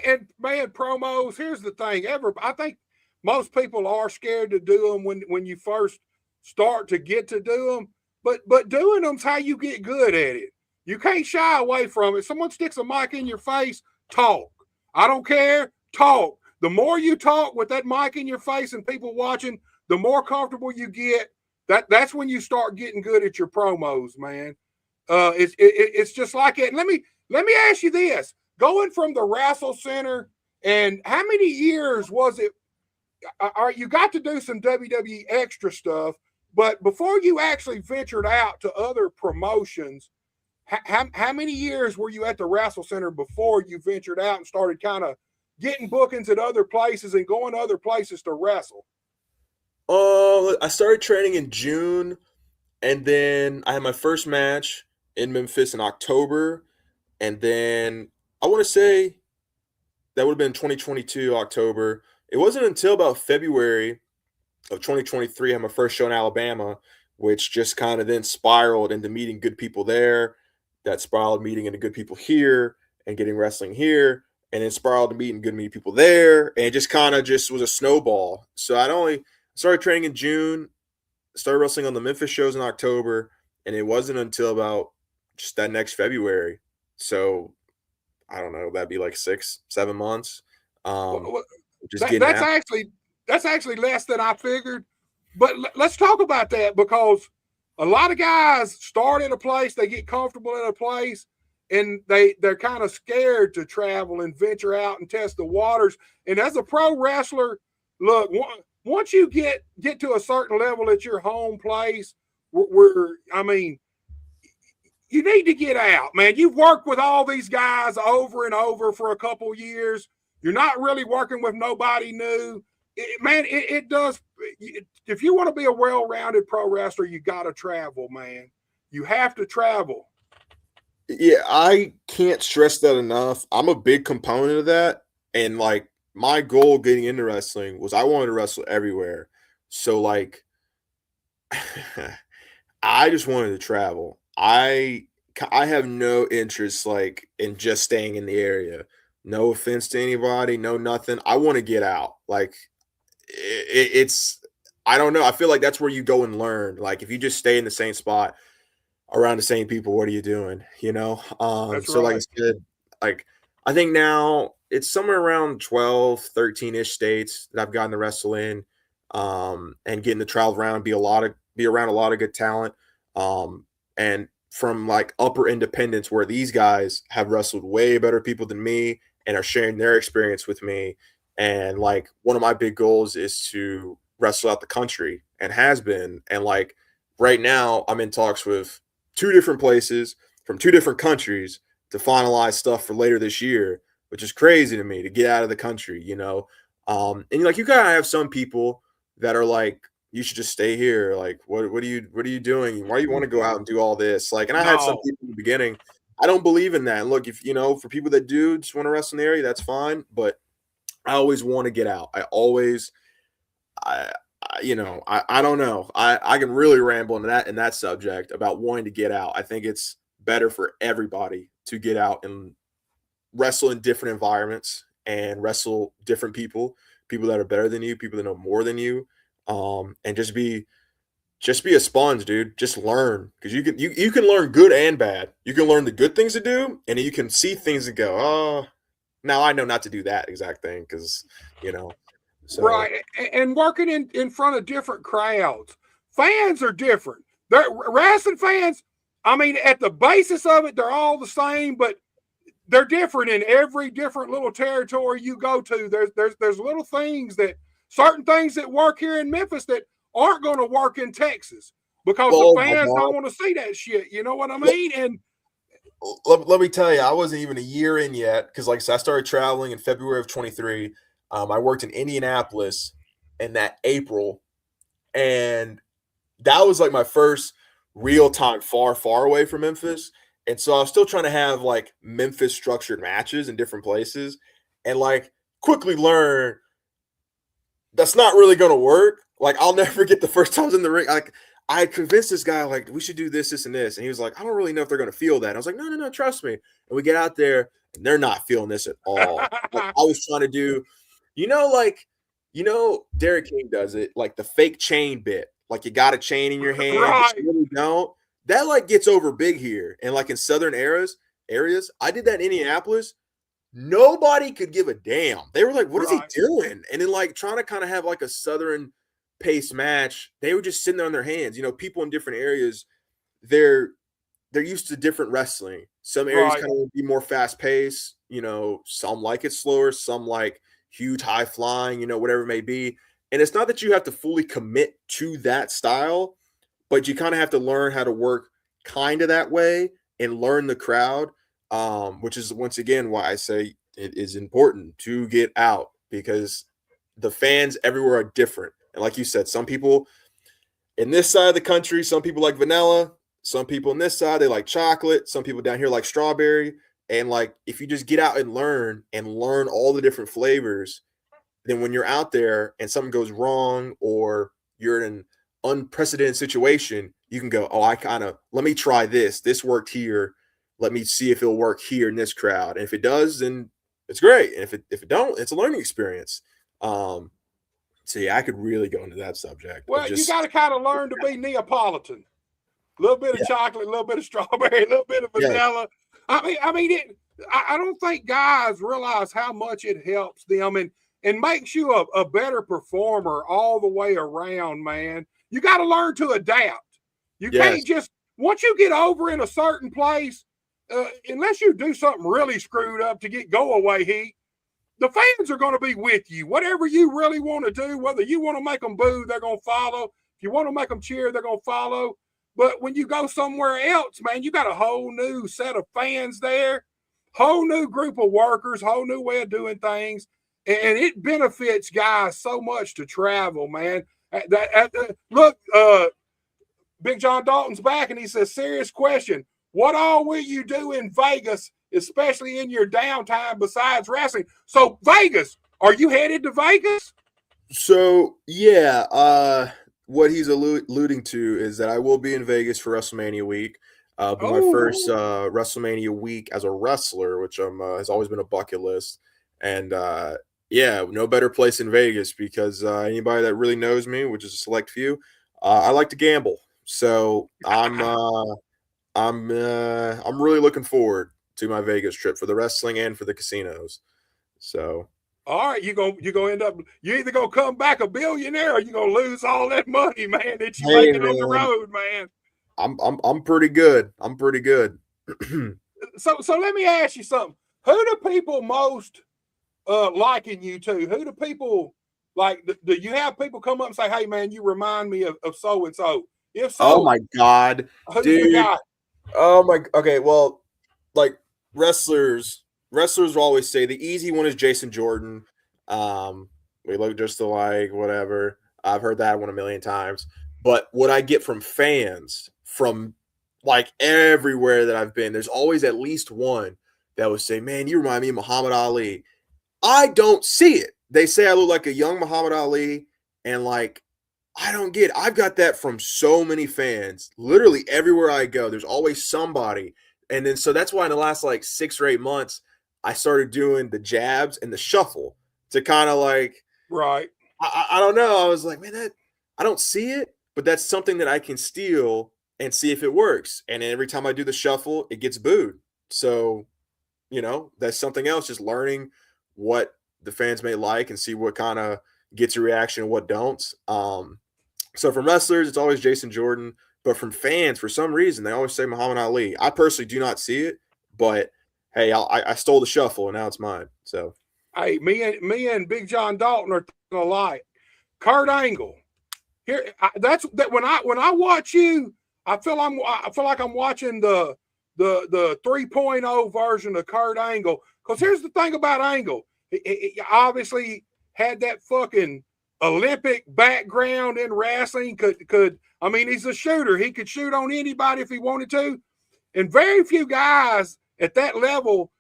B: And man, promos. Here's the thing. I think most people are scared to do them when you first start to get to do them. But doing them's how you get good at it. You can't shy away from it. Someone sticks a mic in your face, talk. I don't care. Talk. The more you talk with that mic in your face and people watching, the more comfortable you get. That's when you start getting good at your promos, man. It's just like it. And let me ask you this: going from the Wrestle Center, and how many years was it? All right, you got to do some WWE extra stuff, but before you actually ventured out to other promotions, how many years were you at the Wrestle Center before you ventured out and started kind of getting bookings at other places and going to other places to wrestle?
D: I started training in June, and then I had my first match in Memphis in October, and then I want to say that would have been 2022 October. It wasn't until about February of 2023 I had my first show in Alabama, which just kind of then spiraled into meeting good people there. That spiraled meeting into good people here and getting wrestling here, and then spiraled to meeting good many people there, and it just kind of just was a snowball. So I'd only started training in June, started wrestling on the Memphis shows in October, and it wasn't until about just that next February. So I don't know, that'd be like 6, 7 months. Um, just getting
B: That's
D: out.
B: actually less than I figured. But let's talk about that, because a lot of guys start in a place, they get comfortable in a place, and they're kind of scared to travel and venture out and test the waters. And as a pro wrestler, look, once you get to a certain level at your home place, where I mean, you need to get out, man. You've worked with all these guys over and over for a couple years. You're not really working with nobody new. It does. If you want to be a well-rounded pro wrestler, you got to travel, man. You have to travel.
D: Yeah, I can't stress that enough. I'm a big component of that. And like my goal getting into wrestling was I wanted to wrestle everywhere. So like I just wanted to travel. I have no interest like in just staying in the area. No offense to anybody, no nothing. I want to get out. Like it's I don't know. I feel like that's where you go and learn. Like if you just stay in the same spot around the same people, what are you doing? You know?
B: That's
D: So like I
B: right.
D: said, like I think now it's somewhere around 12, 13-ish states that I've gotten to wrestle in. And getting to travel around, be around a lot of good talent. And from like upper independents where these guys have wrestled way better people than me and are sharing their experience with me. And like one of my big goals is to wrestle out the country, and has been. And like right now, I'm in talks with 2 different places from 2 different countries to finalize stuff for later this year, which is crazy to me to get out of the country, you know. And like you gotta have some people that are like, you should just stay here. Like, what are you doing? Why do you want to go out and do all this? Like, and I had some
B: No,
D: people in the beginning. I don't believe in that. And look, if you know, for people that do just want to wrestle in the area, that's fine. But I always want to get out. I don't know. I can really ramble in that subject about wanting to get out. I think it's better for everybody to get out and wrestle in different environments and wrestle different people, people that are better than you, people that know more than you, and just be a sponge, dude. Just learn, because you can learn good and bad. You can learn the good things to do, and you can see things and go, oh, now I know not to do that exact thing, because so
B: Right. And working in front of different crowds. Fans are different. They're wrestling fans. I mean, at the basis of it, they're all the same, but they're different in every different little territory you go to. There's little things certain things that work here in Memphis that aren't going to work in Texas because the
D: oh my
B: fans don't
D: God.
B: want to see that shit. You know what I mean? And
D: Let me tell you, I wasn't even a year in yet, because like I said, I started traveling in February of 23. I worked in Indianapolis in that April, and that was like my first real time far away from Memphis. And so I was still trying to have like Memphis structured matches in different places, and like quickly learn that's not really going to work. Like, I'll never get the first times in the ring. Like, I had convinced this guy, like, we should do this, this, and this. And he was like, I don't really know if they're going to feel that. And I was like, no, trust me. And we get out there, and they're not feeling this at all. Like, I was trying to do, Derek King does it, like the fake chain bit. Like, you got a chain in your hand,
B: right.
D: but you really don't. That, like, gets over big here. And, like, in southern areas, I did that in Indianapolis. Nobody could give a damn. They were like, what is he doing? And then, like, trying to kind of have like a southern pace match, they were just sitting there on their hands. People in different areas, they're used to different wrestling. Some areas kind of be more fast paced, some like it slower, some like huge high flying, whatever it may be. And it's not that you have to fully commit to that style, but you kind of have to learn how to work kind of that way and learn the crowd. Which is, once again, why I say it is important to get out, because the fans everywhere are different. And like you said, some people in this side of the country, some people like vanilla. Some people in this side, they like chocolate. Some people down here like strawberry. And like, if you just get out and learn all the different flavors, then when you're out there and something goes wrong or you're in an unprecedented situation, you can go, oh, let me try this. This worked here. Let me see if it'll work here in this crowd. And if it does, then it's great. And if it don't, it's a learning experience. So yeah, I could really go into that subject.
B: Well, you got to kind of learn to be Neapolitan. A little bit of chocolate, a little bit of strawberry, a little bit of vanilla. Yeah. I don't think guys realize how much it helps them and makes you a better performer all the way around, man. You got to learn to adapt. You can't just, once you get over in a certain place, unless you do something really screwed up to get go away heat, the fans are going to be with you. Whatever you really want to do, whether you want to make them boo, they're going to follow. If you want to make them cheer, they're going to follow. But when you go somewhere else, man, you got a whole new set of fans there, whole new group of workers, whole new way of doing things. And it benefits guys so much to travel, man. Look, Big John Dalton's back, and he says, serious question. What all will you do in Vegas, especially in your downtime besides wrestling? So Vegas, are you headed to Vegas?
D: So, yeah, what he's alluding to is that I will be in Vegas for WrestleMania week. My first WrestleMania week as a wrestler, which has always been a bucket list. And no better place in Vegas, because anybody that really knows me, which is a select few, I like to gamble. So I'm really looking forward to my Vegas trip for the wrestling and for the casinos. So,
B: all right, you're gonna end up, you either gonna come back a billionaire or you're gonna lose all that money, man, that you're making on the road, man.
D: I'm pretty good. I'm pretty good.
B: So let me ask you something. Who do people most liken you to? Who do people like? Do you have people come up and say, "Hey, man, you remind me of so and so"? If so,
D: oh my God, dude. Okay, well, like wrestlers will always say the easy one is Jason Jordan. We look just alike, whatever. I've heard that one a million times. But what I get from fans from like everywhere that I've been, there's always at least one that would say, man, you remind me of Muhammad Ali. I don't see it. They say I look like a young Muhammad Ali, and like, I don't get it. I've got that from so many fans. Literally everywhere I go, there's always somebody. And then so that's why in the last like 6 or 8 months, I started doing the jabs and the shuffle to kind of like,
B: right.
D: I don't know. I was like, man, I don't see it, but that's something that I can steal and see if it works. And every time I do the shuffle, it gets booed. So, that's something else, just learning what the fans may like and see what kind of gets a reaction and what don't. So from wrestlers, it's always Jason Jordan, but from fans, for some reason, they always say Muhammad Ali. I personally do not see it, but hey, I stole the shuffle and now it's mine. So,
B: hey, me and Big John Dalton are alike. Kurt Angle. Here, that's that when I watch you, I feel like I'm watching the 3.0 version of Kurt Angle. Because here's the thing about Angle, he obviously had that fucking Olympic background in wrestling. I mean, he's a shooter. He could shoot on anybody if he wanted to, and very few guys at that level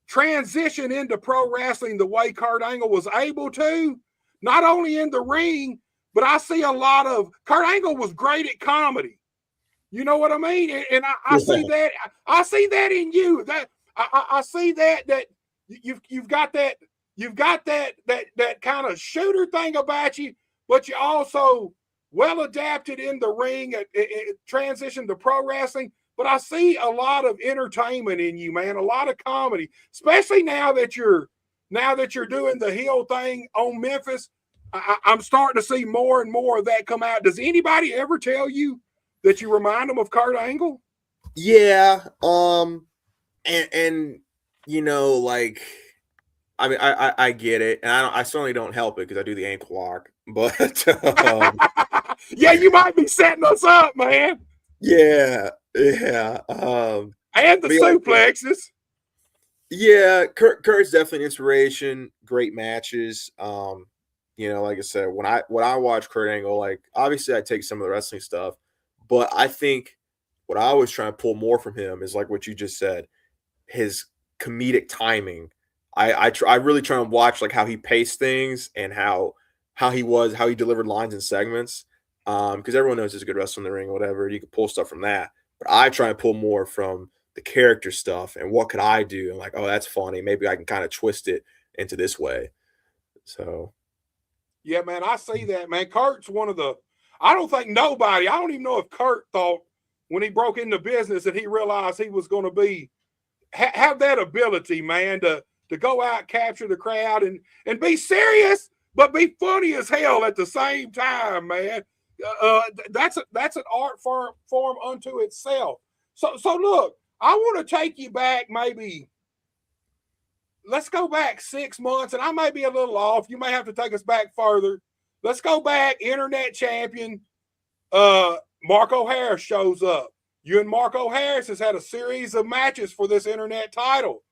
B: transition into pro wrestling the way Kurt Angle was able to. Not only in the ring, but I see a lot of Kurt Angle was great at comedy. You know what I mean? And I see that. I see that in you. That I see that you've got that kind of shooter thing about you, but you also well adapted in the ring, transition to pro wrestling. But I see a lot of entertainment in you, man. A lot of comedy, especially now that you're doing the heel thing on Memphis. I'm starting to see more and more of that come out. Does anybody ever tell you that you remind them of Kurt Angle?
D: Yeah. And like, I mean, I get it, and I certainly don't help it because I do the ankle lock. But
B: yeah, you might be setting us up, man.
D: Yeah.
B: And the suplexes.
D: Yeah, Kurt's definitely an inspiration. Great matches. Like I said, when I watch Kurt Angle, like obviously I take some of the wrestling stuff, but I think what I always try to pull more from him is like what you just said, his comedic timing. I really try to watch like how he paced things and how he delivered lines and segments. Because everyone knows he's a good wrestler in the ring or whatever. You can pull stuff from that, but I try and pull more from the character stuff and what could I do, and like, oh, that's funny. Maybe I can kind of twist it into this way. So.
B: Yeah, man, I see that, man. Kurt's one of the, I don't even know if Kurt thought when he broke into business that he realized he was going to be, have that ability, man, to go out, capture the crowd and be serious, but be funny as hell at the same time, man. That's an art form unto itself. So look, I want to take you back maybe, let's go back 6 months, and I may be a little off. You may have to take us back further. Let's go back. Internet champion Marco Harris shows up. You and Marco Harris has had a series of matches for this internet title.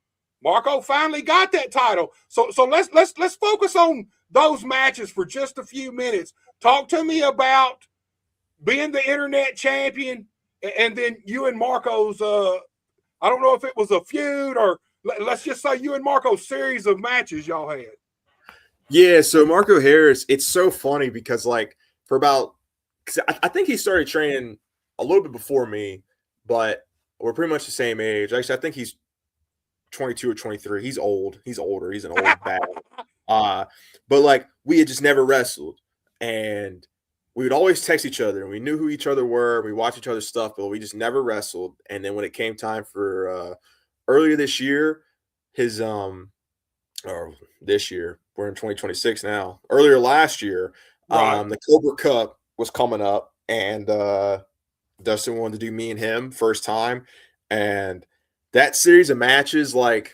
B: Marco finally got that title. So let's focus on those matches for just a few minutes. Talk to me about being the internet champion, and then you and Marco's. I don't know if it was a feud or let's just say you and Marco's series of matches y'all had.
D: Yeah, so Marco Harris, it's so funny because like for about, because I think he started training a little bit before me, but we're pretty much the same age. Actually, I think he's 22 or 23. He's old. He's older. He's an old bag. But like we had just never wrestled, and we would always text each other, and we knew who each other were. We watched each other's stuff, but we just never wrestled. And then when it came time for earlier this year, or this year, we're in 2026 now. Earlier last year,
B: right.
D: The Cobra Cup was coming up, and Dustin wanted to do me and him first time, and that series of matches like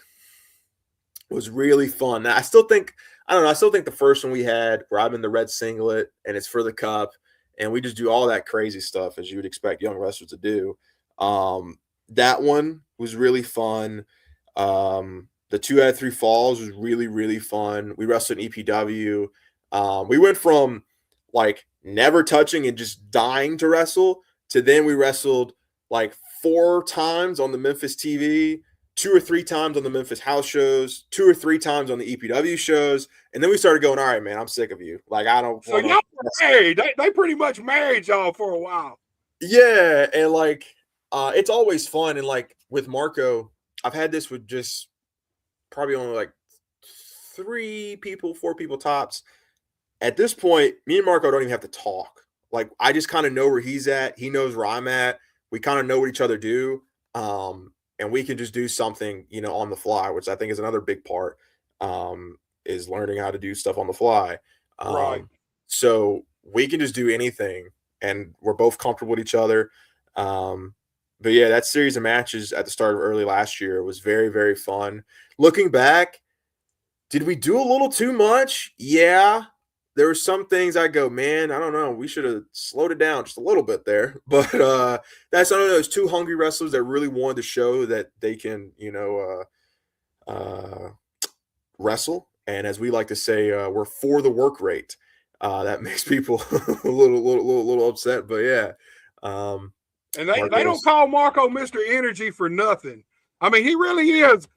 D: was really fun. Now, I still think the first one we had where I'm in the red singlet and it's for the cup, and we just do all that crazy stuff as you would expect young wrestlers to do. That one was really fun. The 2 out of 3 falls was really, really fun. We wrestled in EPW. We went from like never touching and just dying to wrestle to then we wrestled like 4 times on the Memphis TV, 2 or 3 times on the Memphis house shows, 2 or 3 times on the EPW shows. And then we started going, all right, man, I'm sick of you. Like, I don't.
B: So y'all were married. They pretty much married y'all for a while.
D: Yeah. And like, it's always fun. And like with Marco, I've had this with just probably only like 3 people, 4 people tops. At this point, me and Marco don't even have to talk. Like, I just kind of know where he's at. He knows where I'm at. We kind of know what each other do. And we can just do something, on the fly, which I think is another big part, is learning how to do stuff on the fly.
B: Right.
D: So we can just do anything, and we're both comfortable with each other. But yeah, that series of matches at the start of early last year was very, very fun. Looking back, did we do a little too much? Yeah. There were some things I go, man, I don't know. We should have slowed it down just a little bit there. But that's one of those two hungry wrestlers that really wanted to show that they can, wrestle. And as we like to say, we're for the work rate. That makes people a little upset. But yeah.
B: And they don't call Marco Mr. Energy for nothing. I mean, he really is.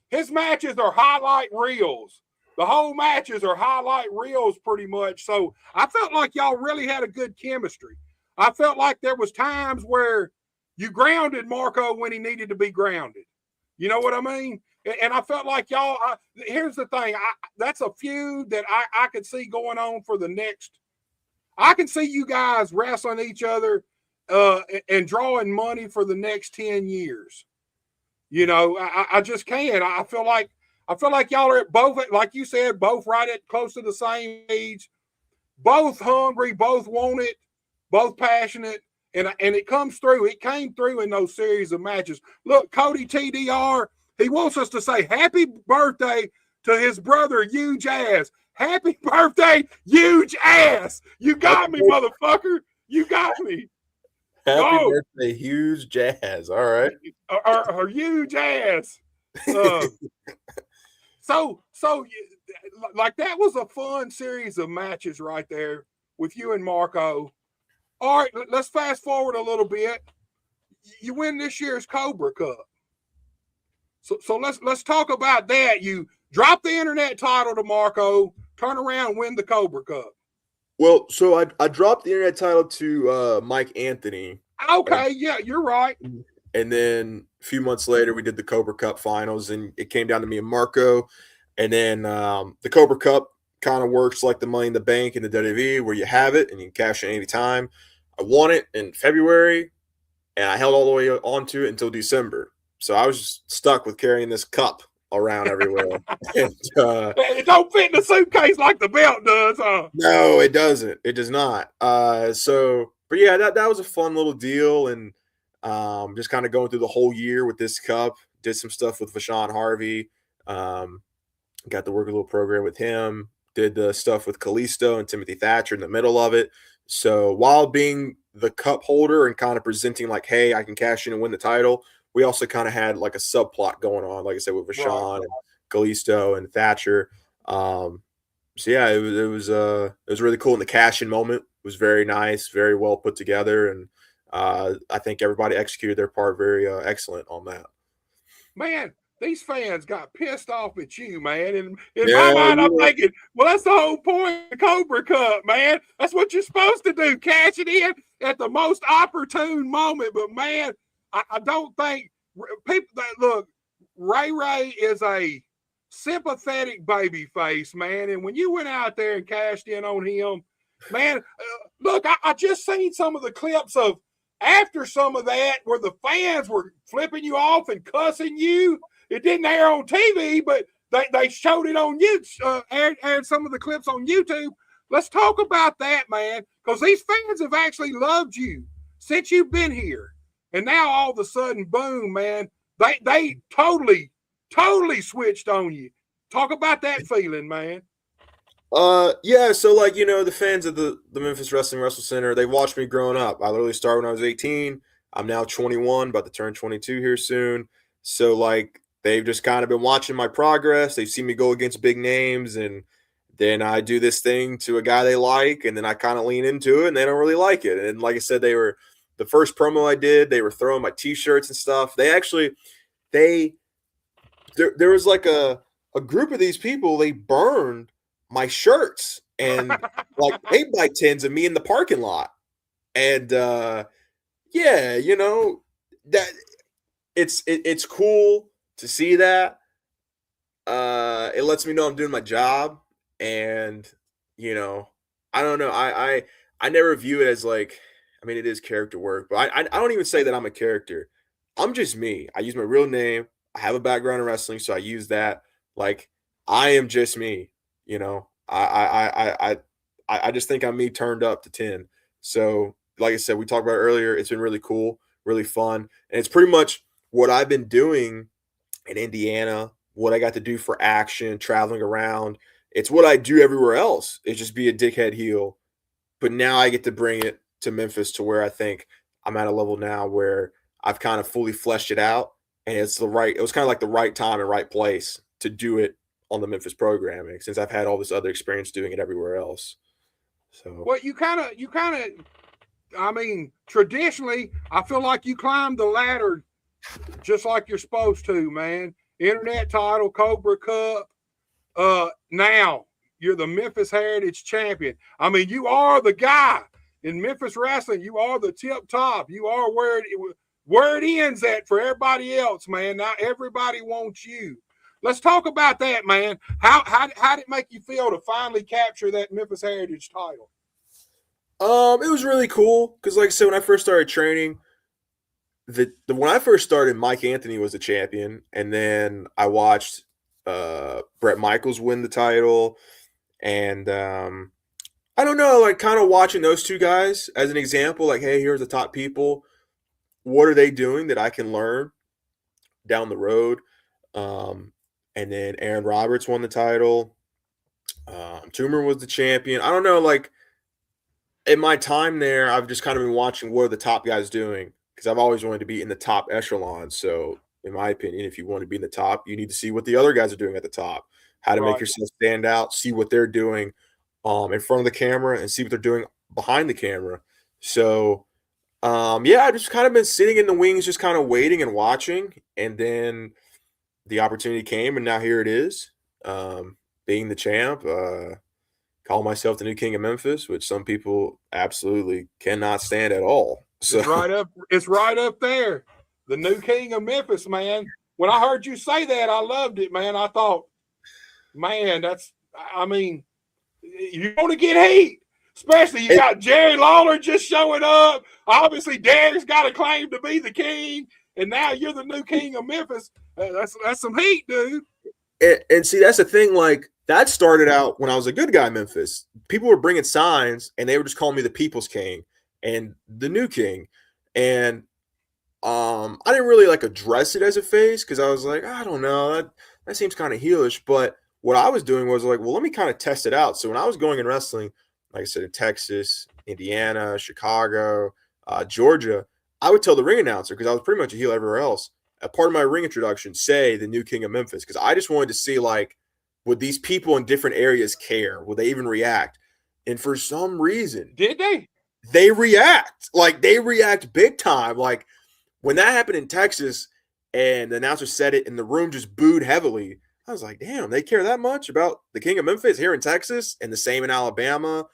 B: His matches are highlight reels. The whole matches are highlight reels pretty much. So I felt like y'all really had a good chemistry. I felt like there was times where you grounded Marco when he needed to be grounded. You know what I mean? And I felt like y'all, here's the thing. That's a feud that I could see going on for the next. I can see you guys wrestling each other and drawing money for the next 10 years. I just can. I feel like y'all are both, like you said, both right at close to the same age, both hungry, both want it, both passionate, and it comes through. It came through in those series of matches. Look, Cody TDR, he wants us to say happy birthday to his brother, Huge Ass. Happy birthday, Huge Ass. You got me, motherfucker. You got me.
D: Happy birthday, Huge Jazz. All right.
B: Or Huge Ass. So like that was a fun series of matches right there with you and Marco. All right, let's fast forward a little bit. You win this year's Cobra Cup. So let's talk about that. You drop the internet title to Marco, turn around, win the Cobra Cup.
D: Well, so I dropped the internet title to Mike Anthony.
B: Okay, yeah, you're right.
D: And then a few months later, we did the Cobra Cup finals, and it came down to me and Marco. And then the Cobra Cup kind of works like the Money in the Bank in the WWE, where you have it and you can cash it any time. I won it in February, and I held all the way on to it until December. So I was just stuck with carrying this cup around everywhere. And,
B: it don't fit in the suitcase like the belt does, huh?
D: No, it doesn't. It does not. But yeah, that was a fun little deal, and just kind of going through the whole year with this cup. Did some stuff with Vashon Harvey. Got to work a little program with him. Did the stuff with Kalisto and Timothy Thatcher in the middle of it. So while being the cup holder and kind of presenting like, hey, I can cash in and win the title, we also kind of had like a subplot going on, like I said, with Vashon and Kalisto and Thatcher. So yeah, it was really cool. And the cash in moment was very nice, very well put together, and I think everybody executed their part very excellent on that.
B: Man, these fans got pissed off at you, man. And in my mind, I'm thinking, well, that's the whole point of the Cobra Cup, man. That's what you're supposed to do, cash it in at the most opportune moment. But man, I don't think people that look. Ray is a sympathetic baby face, man. And when you went out there and cashed in on him, man, look, I just seen some of the clips of after some of that where the fans were flipping you off and cussing you. It didn't air on TV, but they showed it on YouTube, aired some of the clips on YouTube. Let's talk about that, man, because these fans have actually loved you since you've been here. And now all of a sudden, boom, man, they totally switched on you. Talk about that feeling, man.
D: Yeah, so like, the fans of the Memphis Wrestling Center, they watched me growing up. I literally started when I was 18. I'm now 21, about to turn 22 here soon. So like they've just kind of been watching my progress. They've seen me go against big names, and then I do this thing to a guy they like, and then I kind of lean into it, and they don't really like it. And like I said, the first promo I did, they were throwing my t-shirts and stuff. There was like a group of these people, they burned my shirts and like 8x10s of me in the parking lot. And yeah, that it's cool to see that. It lets me know I'm doing my job. And I don't know, I never view it as like, I mean, it is character work, but I don't even say that I'm a character. I'm just me. I use my real name. I have a background in wrestling, so I use that. Like, I am just me. You know, I just think I'm me turned up to 10. So, like I said, we talked about it earlier. It's been really cool, really fun, and it's pretty much what I've been doing in Indiana. What I got to do for action, traveling around. It's what I do everywhere else. It's just be a dickhead heel, but now I get to bring it to Memphis to where I think I'm at a level now where I've kind of fully fleshed it out, and it was kind of like the right time and right place to do it on the Memphis programming since I've had all this other experience doing it everywhere else. So
B: Well, you kind of, I mean, traditionally, I feel like you climbed the ladder just like you're supposed to, man. Internet title, Cobra Cup. Now you're the Memphis Heritage Champion. I mean, you are the guy in Memphis wrestling. You are the tip top. You are where it ends at for everybody else, man. Now everybody wants you. Let's talk about that, man. How did it make you feel to finally capture that Memphis Heritage title?
D: it was really cool because, like I said, when I first started training, when I first started, Mike Anthony was the champion, and then I watched Brett Michaels win the title, and I don't know, like kind of watching those two guys as an example, like, hey, here's the top people. What are they doing that I can learn down the road? And then Aaron Roberts won the title. Toomer was the champion. I don't know, like in my time there, I've just kind of been watching what are the top guys doing because I've always wanted to be in the top echelon. So, in my opinion, if you want to be in the top, you need to see what the other guys are doing at the top, how to make yourself stand out, see what they're doing in front of the camera and see what they're doing behind the camera. So, yeah, I've just kind of been sitting in the wings, just kind of waiting and watching. And then the opportunity came, and now here it is, being the champ. Call myself the new king of Memphis, which some people absolutely cannot stand at all. So
B: It's right up there. The new king of Memphis, man. When I heard you say that, I loved it, man. I thought, man, I mean, you want to get heat, especially you got Jerry Lawler just showing up. Obviously, Derek's got a claim to be the king, and now you're the new king of Memphis. That's some heat, dude.
D: And see, that's the thing. Like that started out when I was a good guy in Memphis. People were bringing signs, and they were just calling me the People's King and the new king. And I didn't really like address it as a face because I was like, I don't know, that seems kind of heelish. But what I was doing was like, well, let me kind of test it out. So when I was going in wrestling, like I said, in Texas, Indiana, Chicago, Georgia, I would tell the ring announcer, because I was pretty much a heel everywhere else, a part of my ring introduction, say the new king of Memphis, because I just wanted to see, like, would these people in different areas care? Would they even react? And for some reason,
B: did they?
D: They react. Like, they react big time. Like, when that happened in Texas and the announcer said it and the room just booed heavily, I was like, damn, they care that much about the king of Memphis here in Texas, and the same in Alabama,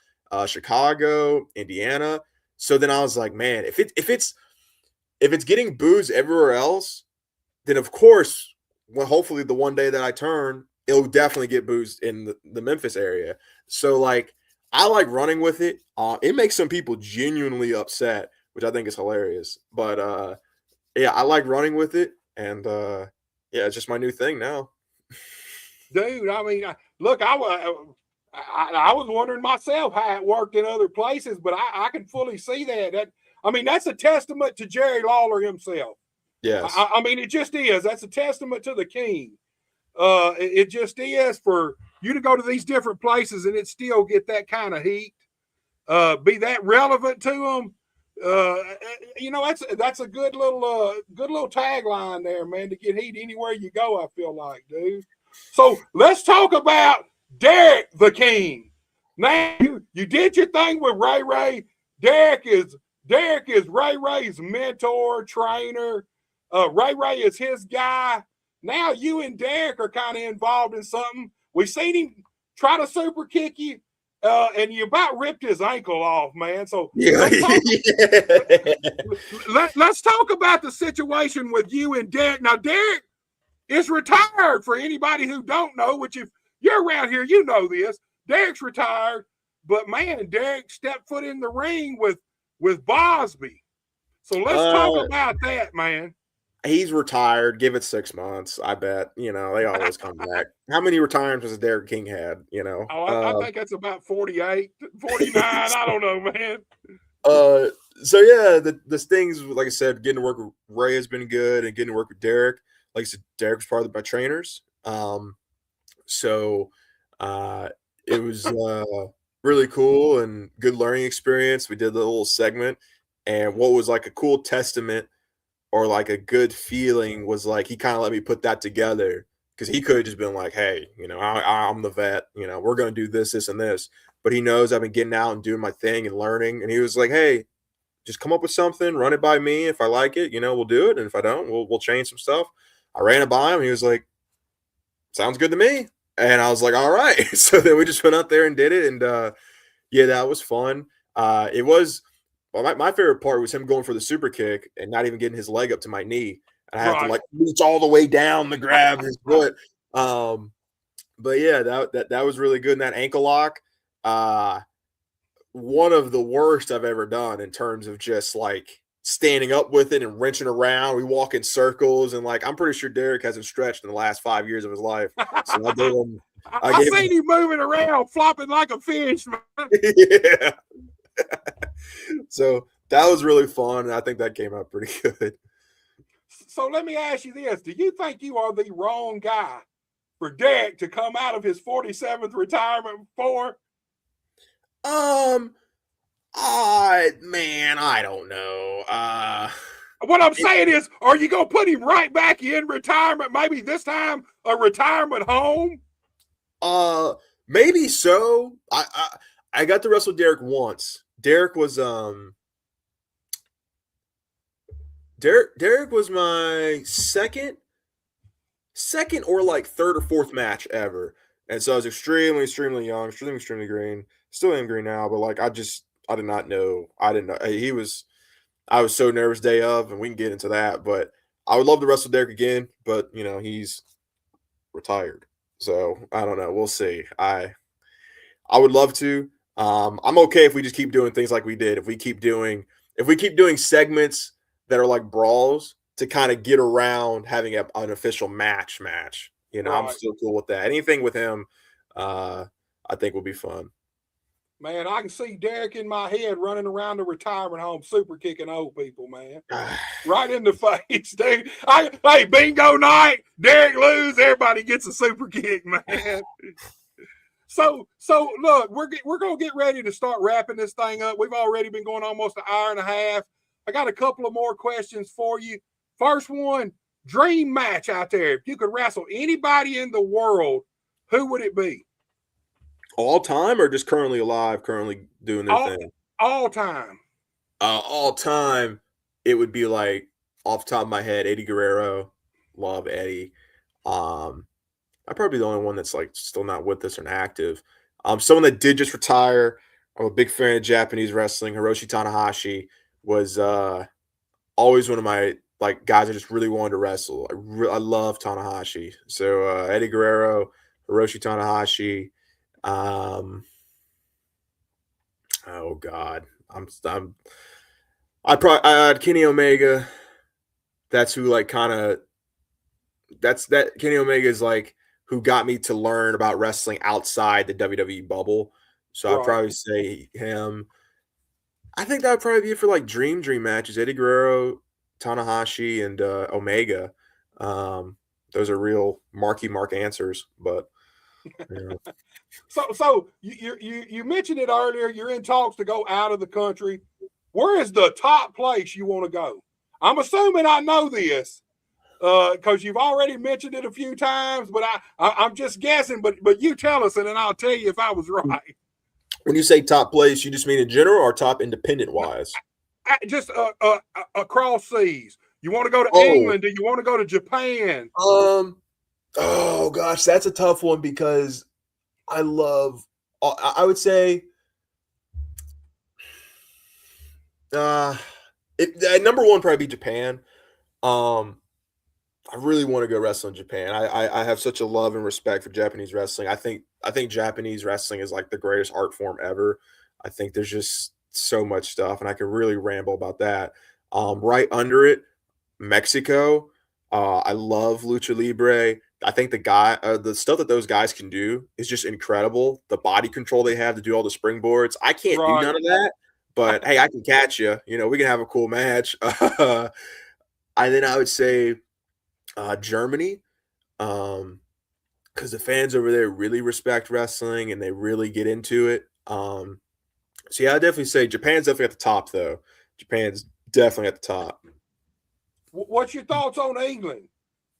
D: Chicago, Indiana. So then I was like, man, if it's getting boos everywhere else, then of course, well, hopefully the one day that I turn, it'll definitely get boos in the Memphis area. So like, I like running with it. It makes some people genuinely upset, which I think is hilarious. But yeah, I like running with it, and yeah, it's just my new thing now.
B: Dude, I mean, look, I was wondering myself how it worked in other places, but I can fully see that. I mean, that's a testament to Jerry Lawler himself.
D: Yes.
B: I mean, it just is. That's a testament to the king. It just is for you to go to these different places and it still get that kind of heat, be that relevant to them. You know, that's a good little tagline there, man, to get heat anywhere you go, I feel like, dude. So let's talk about Derek the King. Now you did your thing with Ray Ray. Derek is Ray Ray's mentor, trainer. Ray Ray is his guy. Now you and Derek are kind of involved in something. We've seen him try to super kick you, and you about ripped his ankle off, man. So
D: yeah.
B: let's talk about the situation with you and Derek. Now, Derek is retired, for anybody who don't know, which if you're around here, you know this. Derek's retired. But man, Derek stepped foot in the ring with Bosby. So let's talk about that, man.
D: He's retired. Give it 6 months. I bet. They always come back. How many retirements has Derek King had?
B: I think that's about 48, 49. I don't know, man.
D: So yeah, the things, like I said, getting to work with Ray has been good, and getting to work with Derek. Like I said, Derek was part of my trainers. So it was really cool and good learning experience. We did the little segment, and what was like a cool testament or like a good feeling was like he kind of let me put that together, because he could have just been like, hey, I'm the vet, we're going to do this, this, and this. But he knows I've been getting out and doing my thing and learning. And he was like, hey, just come up with something, run it by me. If I like it, we'll do it. And if I don't, we'll change some stuff. I ran it by him. He was like, sounds good to me. And I was like, all right. So then we just went out there and did it. And yeah, that was fun. It was, well, my favorite part was him going for the super kick and not even getting his leg up to my knee. And I have to like reach all the way down to grab his foot. But yeah, that was really good. And that ankle lock, one of the worst I've ever done in terms of just like standing up with it and wrenching around. We walk in circles, and like I'm pretty sure Derek hasn't stretched in the last 5 years of his life. So I gave him.
B: I seen him moving around, flopping like a fish, man.
D: Yeah. So that was really fun, and I think that came out pretty good.
B: So let me ask you this: do you think you are the wrong guy for Derek to come out of his 47th retirement for?
D: I don't know.
B: What I'm saying is, are you gonna put him right back in retirement? Maybe this time a retirement home.
D: Maybe so. I got to wrestle Derek once. Derek was Derek was my second or like third or fourth match ever. And so I was extremely, extremely young, extremely green. Still am green now, but like I did not know. I didn't know. I was so nervous day of, and we can get into that. But I would love to wrestle Derek again, but he's retired. So I don't know. We'll see. I would love to. I'm okay if we just keep doing things like we did. If we keep doing segments that are like brawls to kind of get around having an official match.
B: Right.
D: I'm still cool with that. Anything with him, I think will be fun.
B: Man, I can see Derek in my head running around the retirement home, super kicking old people, man. Right in the face, dude. Hey, bingo night, Derek lose, everybody gets a super kick, man. So look, we're gonna get ready to start wrapping this thing up. We've already been going almost an hour and a half. I got a couple of more questions for you. First one, dream match out there. If you could wrestle anybody in the world, who would it be?
D: All time or just currently alive, currently doing their thing?
B: All time.
D: All time, it would be like off the top of my head, Eddie Guerrero. Love Eddie. I'm probably the only one that's like still not with us and active. Someone that did just retire. I'm a big fan of Japanese wrestling. Hiroshi Tanahashi was always one of my like guys I just really wanted to wrestle. I love Tanahashi. So Eddie Guerrero, Hiroshi Tanahashi. Oh God, I had Kenny Omega. That's who like kind of. That Kenny Omega is like who got me to learn about wrestling outside the WWE bubble. So right. I'd probably say him. I think that would probably be it for like dream matches. Eddie Guerrero, Tanahashi, and Omega. Those are real mark answers, but. Yeah.
B: So you mentioned it earlier. You're in talks to go out of the country. Where is the top place you want to go? I'm assuming I know this because you've already mentioned it a few times, but I'm just guessing. But you tell us, and then I'll tell you if I was right.
D: When you say top place, you just mean in general or top independent wise?
B: Just across seas. You want to go to England? Do you want to go to Japan?
D: Oh gosh, that's a tough one because I would say number one probably be Japan. really want to go wrestle in Japan. I have such a love and respect for Japanese wrestling. I think Japanese wrestling is like the greatest art form ever. I think there's just so much stuff, and I could really ramble about that. Right under it, Mexico. I love lucha libre. I think the stuff that those guys can do is just incredible. The body control they have to do all the springboards. I can't do
B: Right.
D: none of that, but hey, I can catch you. You know, we can have a cool match. I would say Germany, because the fans over there really respect wrestling and they really get into it. So yeah, I definitely say Japan's definitely at the top, though. Japan's definitely at the top.
B: What's your thoughts on England?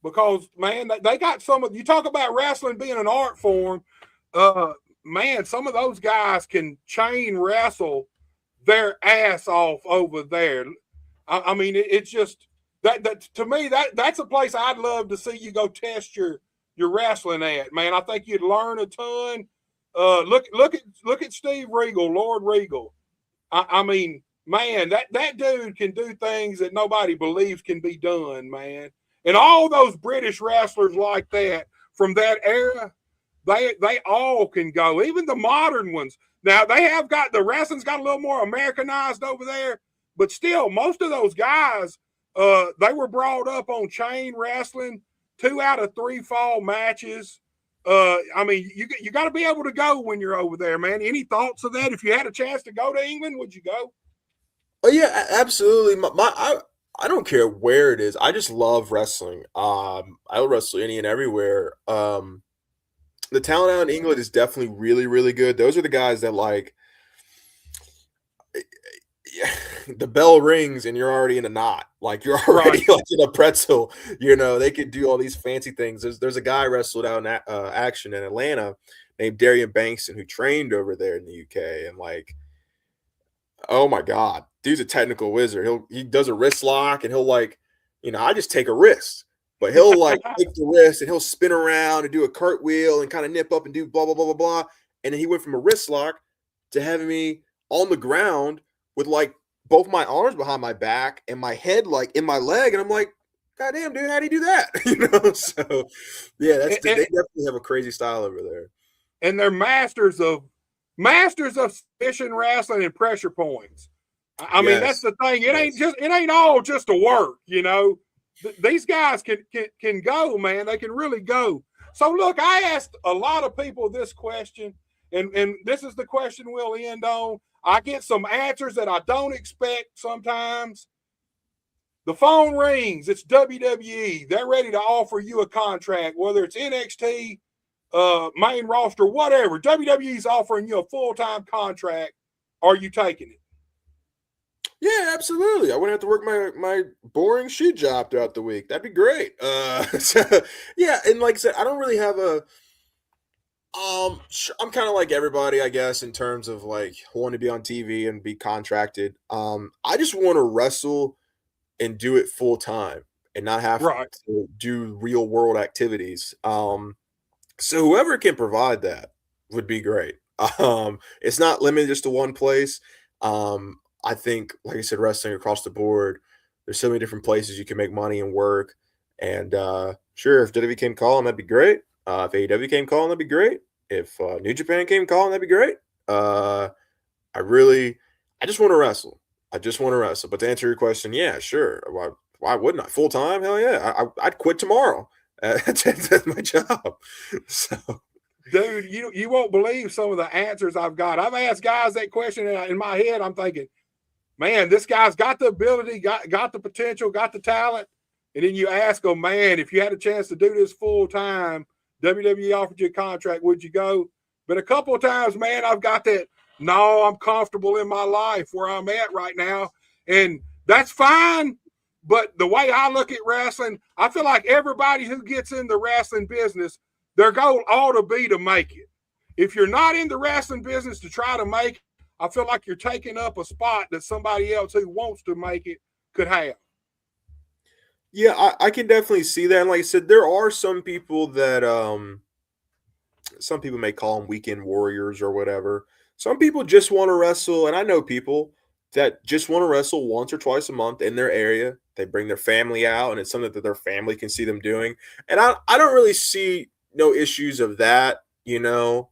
B: Because man, they got some of, you talk about wrestling being an art form. Man, some of those guys can chain wrestle their ass off over there. I mean, it's just that to me that's a place I'd love to see you go test your wrestling at. Man, I think you'd learn a ton. Look at Steve Regal, Lord Regal. I mean, man, that dude can do things that nobody believes can be done, man. And all those British wrestlers like that from that era, they all can go. Even the modern ones. Now they have got the wrestling's got a little more Americanized over there, but still, most of those guys, they were brought up on chain wrestling, 2 out of 3 fall matches. I mean, you got to be able to go when you're over there, man. Any thoughts of that? If you had a chance to go to England, would you go?
D: Oh yeah, absolutely. I don't care where it is. I just love wrestling. I'll wrestle any and everywhere. The talent out in England is definitely really, really good. Those are the guys that like yeah, the bell rings and you're already in a knot. Like you're already
B: Right.
D: like in a pretzel. You know, they could do all these fancy things. There's a guy wrestled out in action in Atlanta named Darian Bankston who trained over there in the UK, and like, oh my god, dude's a technical wizard. He does a wrist lock and he'll like, I just take a wrist, but he'll like take the wrist and he'll spin around and do a cartwheel and kind of nip up and do blah blah blah blah blah. And then he went from a wrist lock to having me on the ground with like both my arms behind my back and my head like in my leg, and I'm like, God damn, dude, how do you do that? So yeah, they definitely have a crazy style over there.
B: And they're masters of submission wrestling and pressure points. I mean, that's the thing. It ain't all just a work, These guys can go, man. They can really go. So look, I asked a lot of people this question, and this is the question we'll end on. I get some answers that I don't expect sometimes. The phone rings. It's WWE. They're ready to offer you a contract, whether it's NXT, main roster, whatever. WWE's offering you a full-time contract. Are you taking it?
D: Yeah, absolutely. I wouldn't have to work my boring shoot job throughout the week. That'd be great. Yeah, and like I said, I don't really have a I'm kind of like everybody, I guess, in terms of like wanting to be on TV and be contracted. I just want to wrestle and do it full time and not have
B: Right.
D: to do real world activities. So whoever can provide that would be great. It's not limited just to one place. I think, like I said, wrestling across the board, there's so many different places you can make money and work. And sure, if WWE came calling, that'd be great. If AEW came calling, that'd be great. If New Japan came calling, that'd be great. I just want to wrestle. I just want to wrestle. But to answer your question, yeah, sure. Why wouldn't I? Full time? Hell yeah. I'd quit tomorrow. That's my job. So,
B: Dude, you won't believe some of the answers I've got. I've asked guys that question, and in my head, I'm thinking, man, this guy's got the ability, got the potential, got the talent. And then you ask them, man, if you had a chance to do this full time, WWE offered you a contract, would you go? But a couple of times, man, I've got that, no, I'm comfortable in my life where I'm at right now. And that's fine. But the way I look at wrestling, I feel like everybody who gets in the wrestling business, their goal ought to be to make it. If you're not in the wrestling business to try to make it, I feel like you're taking up a spot that somebody else who wants to make it could have.
D: yeah, I can definitely see that. And like I said, there are some people that some people may call them weekend warriors or whatever. Some people just want to wrestle, and I know people that just want to wrestle once or twice a month in their area They bring their family out, and it's something that their family can see them doing. And I don't really see no issues of that, you know.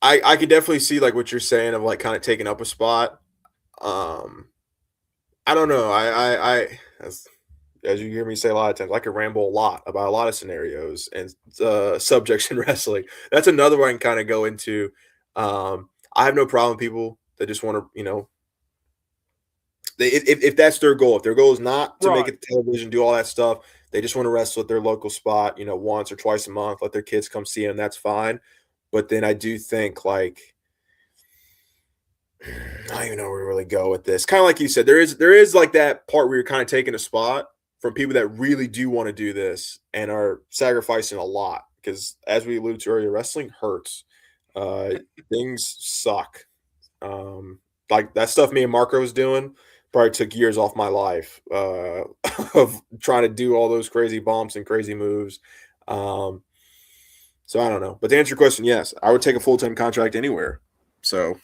D: I could definitely see like what you're saying of like kind of taking up a spot. Um, I don't know. As you hear me say a lot of times, I could ramble a lot about a lot of scenarios and subjects in wrestling. That's another one I can kind of go into. I have no problem with people that just want to, you know, if that's their goal. If their goal is not to make it to television, do all that stuff, they just want to wrestle at their local spot, you know, once or twice a month, let their kids come see them, that's fine. But then I do think, like, I don't even know where to really go with this. Kind of like you said, there is like that part where you're kind of taking a spot from people that really do want to do this and are sacrificing a lot. Because as we alluded to earlier, wrestling hurts. Things suck. Like that stuff me and Marco was doing probably took years off my life of trying to do all those crazy bumps and crazy moves. So I don't know. But to answer your question, yes, I would take a full-time contract anywhere. So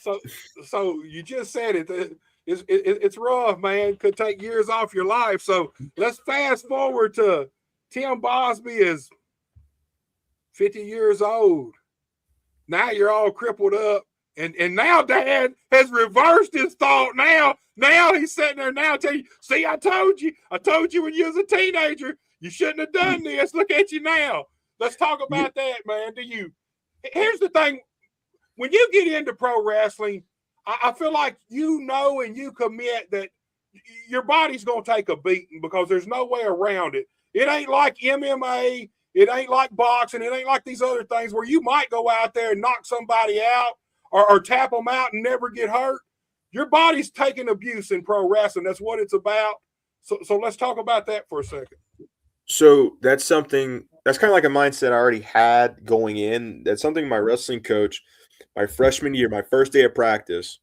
B: you just said it. It's rough, man. Could take years off your life. So let's fast forward to Tim Bosby is 50 years old. Now you're all crippled up. And now Dad has reversed his thought. Now he's sitting there now telling you, see, I told you when you was a teenager, you shouldn't have done this. Look at you now. Let's talk about that, man. Here's the thing. When you get into pro wrestling, I feel like you know and you commit that your body's going to take a beating because there's no way around it. It ain't like MMA. It ain't like boxing. It ain't like these other things where you might go out there and knock somebody out or tap them out and never get hurt. Your body's taking abuse in pro wrestling. That's what it's about. So let's talk about that for a second.
D: So that's something that's kind of like a mindset I already had going in. That's something my wrestling coach, my freshman year, my first day of practice,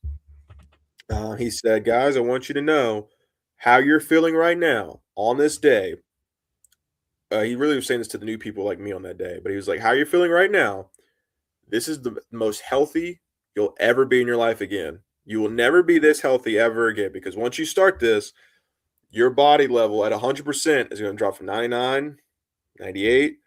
D: he said, guys, I want you to know how you're feeling right now on this day. He really was saying this to the new people like me on that day, but he was like, how you're feeling right now, this is the most healthy you'll ever be in your life again. You will never be this healthy ever again because once you start this, your body level at 100% is going to drop from 99, 98,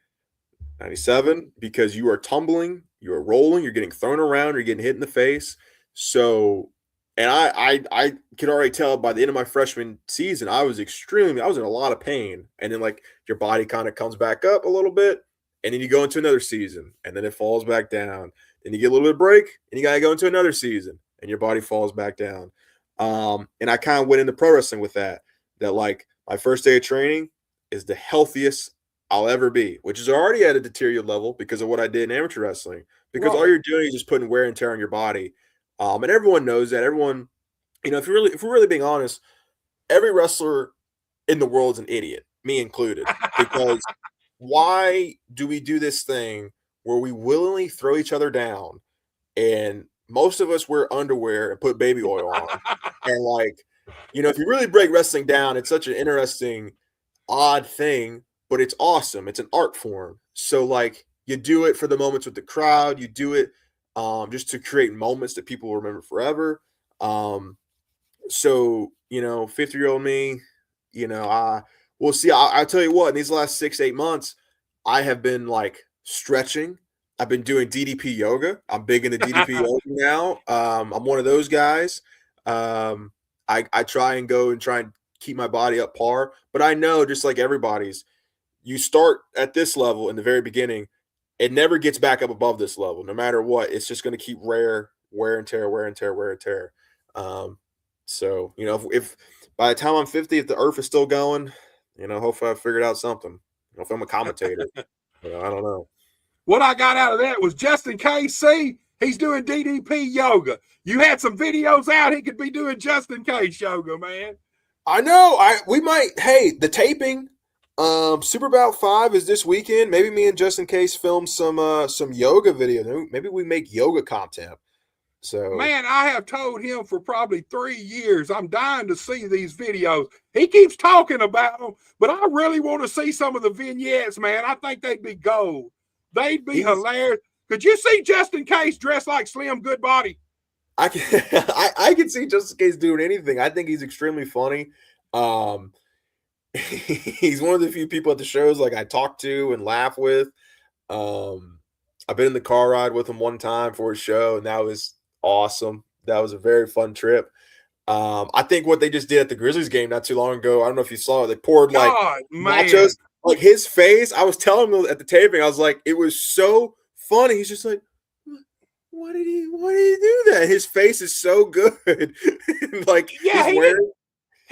D: 97 because you are tumbling, you are rolling, you're getting thrown around, you're getting hit in the face. So, and I could already tell by the end of my freshman season, I was in a lot of pain. And then like your body kind of comes back up a little bit and then you go into another season and then it falls back down. Then you get a little bit of break and you got to go into another season and your body falls back down. And I kind of went into pro wrestling with that like my first day of training is the healthiest I'll ever be, which is already at a deteriorated level because of what I did in amateur wrestling, because all you're doing is just putting wear and tear on your body. And everyone knows that. Everyone, you know, if we're really being honest, every wrestler in the world is an idiot, me included, because why do we do this thing where we willingly throw each other down and most of us wear underwear and put baby oil on and like, you know, if you really break wrestling down, it's such an interesting, odd thing, but it's awesome. It's an art form. So like you do it for the moments with the crowd. You do it just to create moments that people will remember forever. So, you know, 50-year-old me, you know, we'll see. I'll tell you what, in these last 6-8 months, I have been like stretching. I've been doing DDP yoga. I'm big into DDP yoga now. I'm one of those guys. I try and keep my body up par, but I know just like everybody's, you start at this level in the very beginning, it never gets back up above this level. No matter what, it's just going to keep wear and tear. So, you know, if by the time I'm 50, if the earth is still going, you know, hopefully I figured out something. You know, if I'm a commentator, you know, I don't know.
B: What I got out of that was Justin KC. He's doing DDP yoga. You had some videos out. He could be doing Justin Case yoga, man.
D: I know. We might. Hey, the taping. Super Bowl 5 is this weekend. Maybe me and Justin Case film some yoga video. Maybe we make yoga content. So,
B: man, I have told him for probably 3 years, I'm dying to see these videos. He keeps talking about them, but I really want to see some of the vignettes, man. I think they'd be gold. They'd be hilarious. Could you see Justin Case dressed like Slim Goodbody?
D: I can I can see Just in Case doing anything. I think he's extremely funny. Um, he's one of the few people at the shows like I talk to and laugh with. I've been in the car ride with him one time for a show, and that was awesome. That was a very fun trip. I think what they just did at the Grizzlies game not too long ago, I don't know if you saw it, they poured like
B: God, man.
D: nachos, like his face. I was telling him at the taping, I was like, it was so funny. He's just like, why did he do that? His face is so good. Like,
B: Yeah,
D: he's wearing.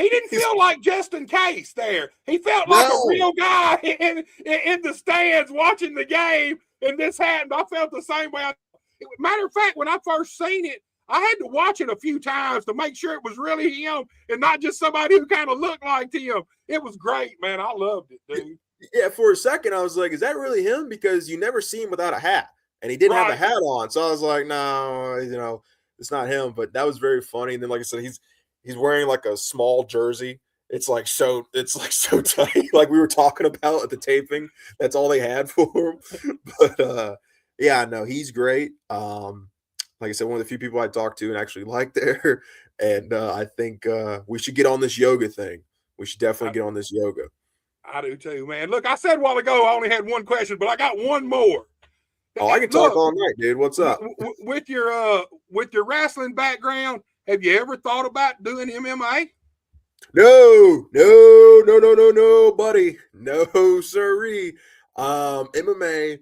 B: he didn't feel like Just in Case there. He felt like a real guy in the stands watching the game, and this happened. I felt the same way. Matter of fact, when I first seen it, I had to watch it a few times to make sure it was really him and not just somebody who kind of looked like him. It was great, man. I loved it, dude.
D: Yeah, for a second, I was like, is that really him? Because you never see him without a hat. And he didn't have a hat on. So I was like, no, it's not him. But that was very funny. And then, like I said, he's wearing like a small jersey. It's like so tight, like we were talking about at the taping. That's all they had for him. But yeah, no, he's great. Like I said, one of the few people I talked to and actually like there. And I think we should get on this yoga thing. We should definitely get on this yoga.
B: I do too, man. Look, I said a while ago I only had one question, but I got one more.
D: Oh, I can talk all night, dude. What's up?
B: With your wrestling background, have you ever thought about doing MMA?
D: No, buddy. No, sirree. MMA,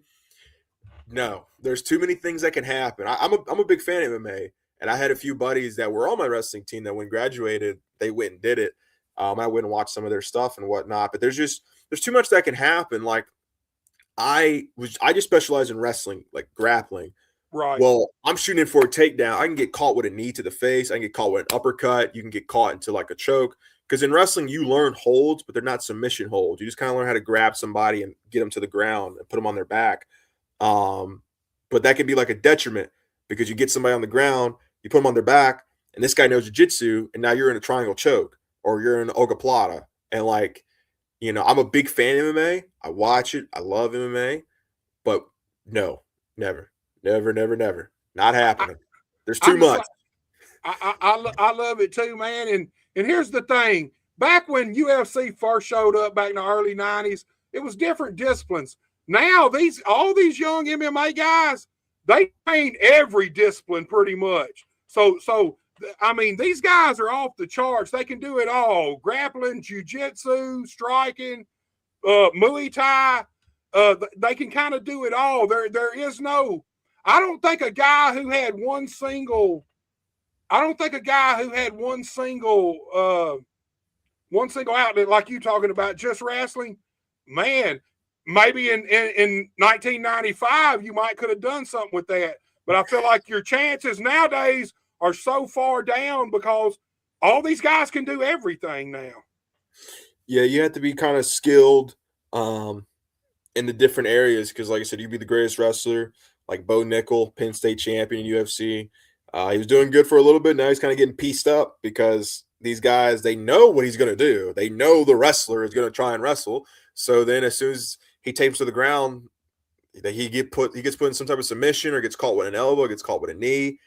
D: no. There's too many things that can happen. I'm a big fan of MMA, and I had a few buddies that were on my wrestling team that when graduated, they went and did it. I went and watched some of their stuff and whatnot, but there's too much that can happen. Like I just specialize in wrestling, like grappling.
B: Right.
D: Well, I'm shooting for a takedown. I can get caught with a knee to the face. I can get caught with an uppercut. You can get caught into like a choke. Because in wrestling, you learn holds, but they're not submission holds. You just kind of learn how to grab somebody and get them to the ground and put them on their back. But that can be like a detriment because you get somebody on the ground, you put them on their back, and this guy knows jiu-jitsu, and now you're in a triangle choke or you're in an ogoplata. And like, I'm a big fan of MMA. I watch it. I love MMA. But no, never. Not happening. There's too much.
B: I love it too, man. And here's the thing. Back when UFC first showed up back in the early 90s, it was different disciplines. Now, all these young MMA guys, they train every discipline pretty much. So I mean, these guys are off the charts. They can do it all. Grappling, jiu-jitsu, striking, Muay Thai. They can kind of do it all. There is no – I don't think a guy who had one single outlet like you talking about, just wrestling, man, maybe in 1995 you might could have done something with that. But I feel like your chances nowadays are so far down because all these guys can do everything now.
D: Yeah, you have to be kind of skilled in the different areas because, like I said, you'd be the greatest wrestler, like Bo Nickel, Penn State champion in UFC. He was doing good for a little bit. Now he's kind of getting pieced up because these guys, they know what he's going to do. They know the wrestler is going to try and wrestle. So then as soon as he tapes to the ground, he gets put in some type of submission or gets caught with an elbow, gets caught with a knee.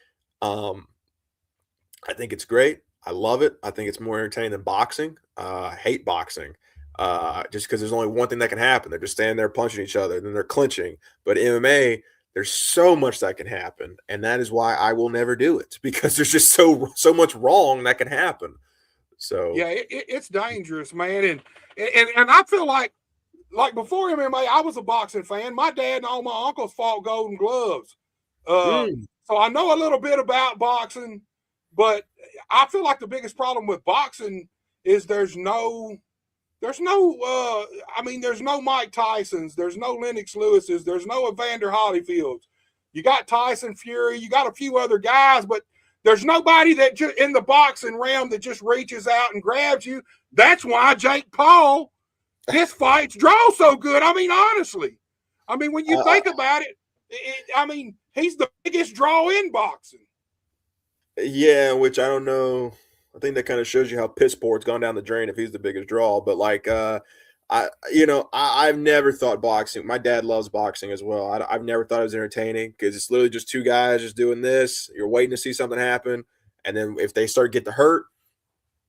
D: I think it's great. I love it. I think it's more entertaining than boxing. I hate boxing just because there's only one thing that can happen. They're just standing there punching each other, then they're clinching. But MMA, there's so much that can happen, and that is why I will never do it because there's just so much wrong that can happen. So
B: yeah, it's dangerous, man, and I feel like before MMA, I was a boxing fan. My dad and all my uncles fought Golden Gloves, so I know a little bit about boxing. But I feel like the biggest problem with boxing is there's no Mike Tysons, there's no Lennox Lewis's, there's no Evander Holyfields. You got Tyson Fury, you got a few other guys, but there's nobody that just in the boxing realm that just reaches out and grabs you. That's why Jake Paul, his fights draw so good. I mean, honestly, when you think about it, he's the biggest draw in boxing.
D: Yeah, which I don't know. I think that kind of shows you how piss poor it's gone down the drain if he's the biggest draw. But like, I've never thought boxing. My dad loves boxing as well. I've never thought it was entertaining because it's literally just two guys just doing this. You're waiting to see something happen, and then if they start getting hurt,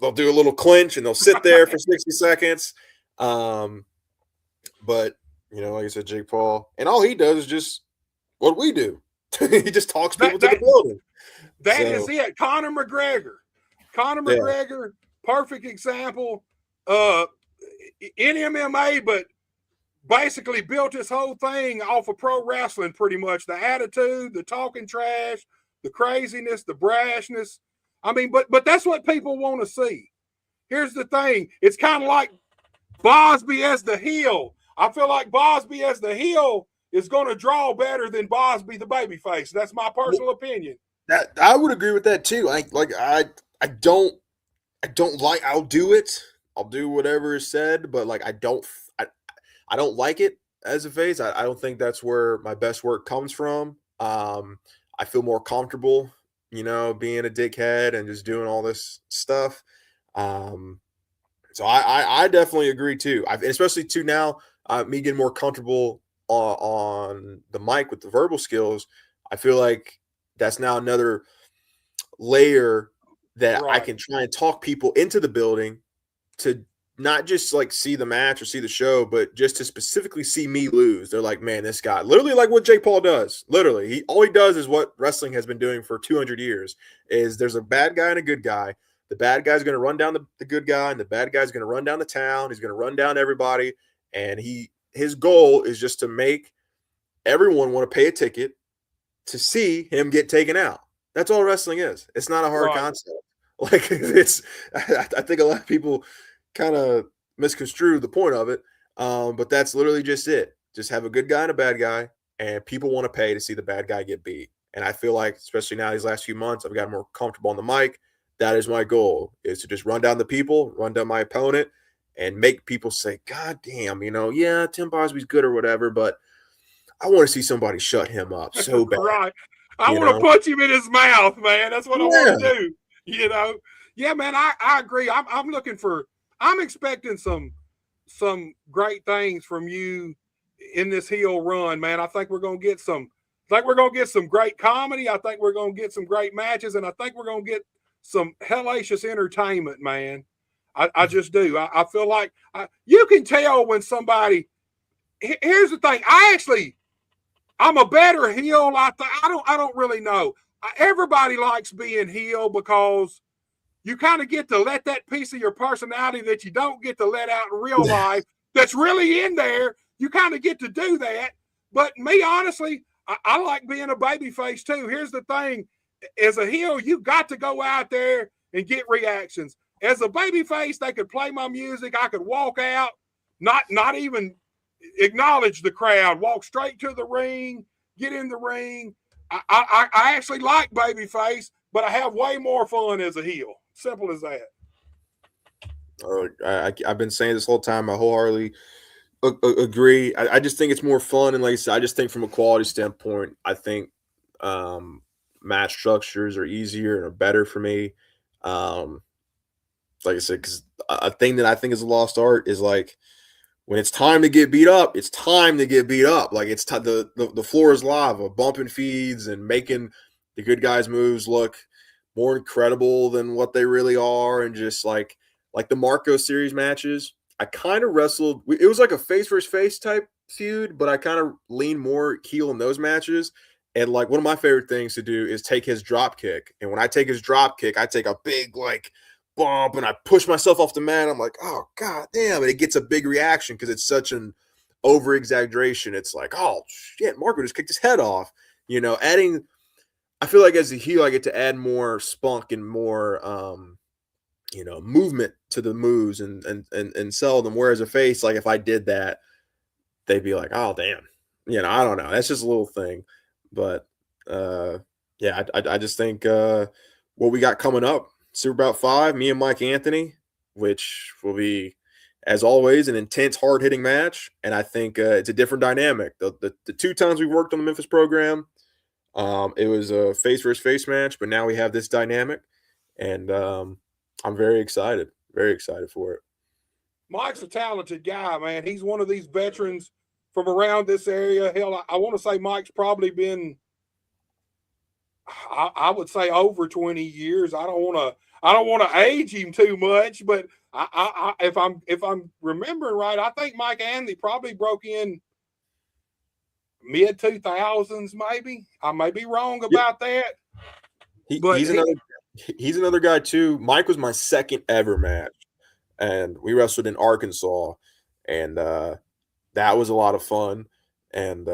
D: they'll do a little clinch and they'll sit there for 60 seconds. But like I said, Jake Paul, and all he does is just what we do. He just talks people to the building.
B: That is it. Conor McGregor.
D: Yeah.
B: Perfect example. In MMA, but basically built his whole thing off of pro wrestling, pretty much. The attitude, the talking trash, the craziness, the brashness. I mean, but that's what people want to see. Here's the thing. It's kind of like Bosby as the heel. I feel like Bosby as the heel is going to draw better than Bosby the babyface. That's my personal opinion.
D: That I would agree with that too. I don't like. I'll do it. I'll do whatever is said, but like I don't like it as a face. I don't think that's where my best work comes from. I feel more comfortable, being a dickhead and just doing all this stuff. So I definitely agree too. Especially too now, me getting more comfortable on the mic with the verbal skills. I feel like that's now another layer that I can try and talk people into the building to not just like see the match or see the show, but just to specifically see me lose. They're like, man, this guy, literally like what Jake Paul does. Literally, all he does is what wrestling has been doing for 200 years. Is there's a bad guy and a good guy. The bad guy's going to run down the good guy, and the bad guy's going to run down the town. He's going to run down everybody, and his goal is just to make everyone want to pay a ticket to see him get taken out. That's all wrestling is. It's not a hard concept. Like I think a lot of people kind of misconstrue the point of it, but that's literally just it. Just have a good guy and a bad guy, and people want to pay to see the bad guy get beat. And I feel like, especially now these last few months, I've gotten more comfortable on the mic. That is my goal, is to just run down the people, run down my opponent, and make people say, God damn, yeah, Tim Bosby's good or whatever, but I want to see somebody shut him up so bad.
B: Right. I want to punch him in his mouth, man. That's what I want to do. Yeah, man, I agree. I'm expecting some great things from you in this heel run, man. I think we're gonna get some great comedy. I think we're gonna get some great matches, and I think we're gonna get some hellacious entertainment, man. I just do. I feel like you can tell when somebody. Here's the thing. I'm a better heel. I don't really know. Everybody likes being heel because you kind of get to let that piece of your personality that you don't get to let out in real life, that's really in there. You kind of get to do that. But me, honestly, I like being a babyface too. Here's the thing. As a heel, you got to go out there and get reactions. As a babyface, they could play my music. I could walk out, not even acknowledge the crowd, walk straight to the ring, get in the ring. I actually like babyface, but I have way more fun as a heel. Simple as that.
D: I've been saying this whole time. I wholeheartedly agree. I just think it's more fun, and like I said, I just think from a quality standpoint, I think match structures are easier and are better for me. Like I said, because a thing that I think is a lost art is like when it's time to get beat up, it's time to get beat up. Like it's the floor is lava, bumping feeds and making the good guys' moves look more incredible than what they really are, and just like the Marco series matches. I kind of wrestled. It was like a face versus face type feud, but I kind of lean more heel in those matches. And like one of my favorite things to do is take his drop kick. And when I take his drop kick, I take a big like bump and I push myself off the mat. I'm like, oh god damn! And it gets a big reaction because it's such an over exaggeration. It's like, oh shit, Marco just kicked his head off. Adding. I feel like as a heel, I get to add more spunk and more, movement to the moves and sell them. Whereas a face, like if I did that, they'd be like, oh damn, I don't know. That's just a little thing, but yeah, I just think what we got coming up, Super Bout 5, me and Mike Anthony, which will be, as always, an intense, hard hitting match, and I think it's a different dynamic. The 2 times we worked on the Memphis program. It was a face versus face match, but now we have this dynamic, and I'm very excited for it.
B: Mike's a talented guy, man. He's one of these veterans from around this area. Hell, I want to say Mike's probably been, I would say, over 20 years. I don't want to age him too much, but if I'm remembering right, I think Mike Anthony probably broke in mid 2000s, maybe. I may be wrong about that.
D: He's another guy too. Mike was my second ever match, and we wrestled in Arkansas, and that was a lot of fun. And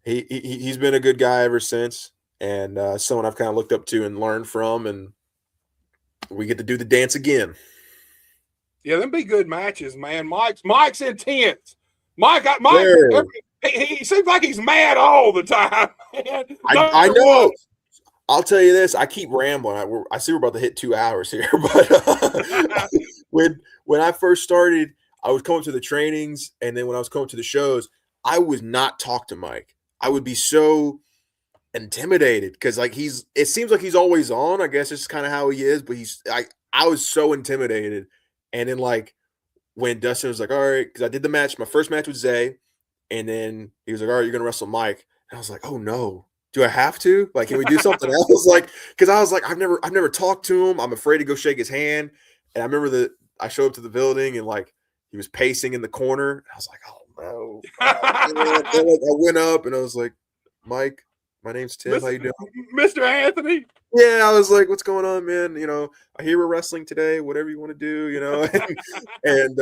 D: he's been a good guy ever since, and someone I've kind of looked up to and learned from, and we get to do the dance again.
B: Yeah, them be good matches, man. Mike's intense. He seems like he's mad all the time.
D: I know. I'll tell you this. I keep rambling. I see we're about to hit 2 hours here, but when I first started, I was coming to the trainings, and then when I was coming to the shows, I would not talk to Mike. I would be so intimidated because it seems like he's always on. I guess it's kind of how he is, but I was so intimidated. And then when Dustin was like, all right, because I did the match, my first match with Zay, and then he was like, all right, you're gonna wrestle Mike. And I was like, oh no. Do I have to? Can we do something else? Because I was like, I've never talked to him. I'm afraid to go shake his hand. And I remember that I showed up to the building and he was pacing in the corner. I was like, oh no. And I went up and I was like, Mike, my name's Tim. How you doing?
B: Mr. Anthony.
D: Yeah, I was like, what's going on, man? I hear we're wrestling today, whatever you want to do, and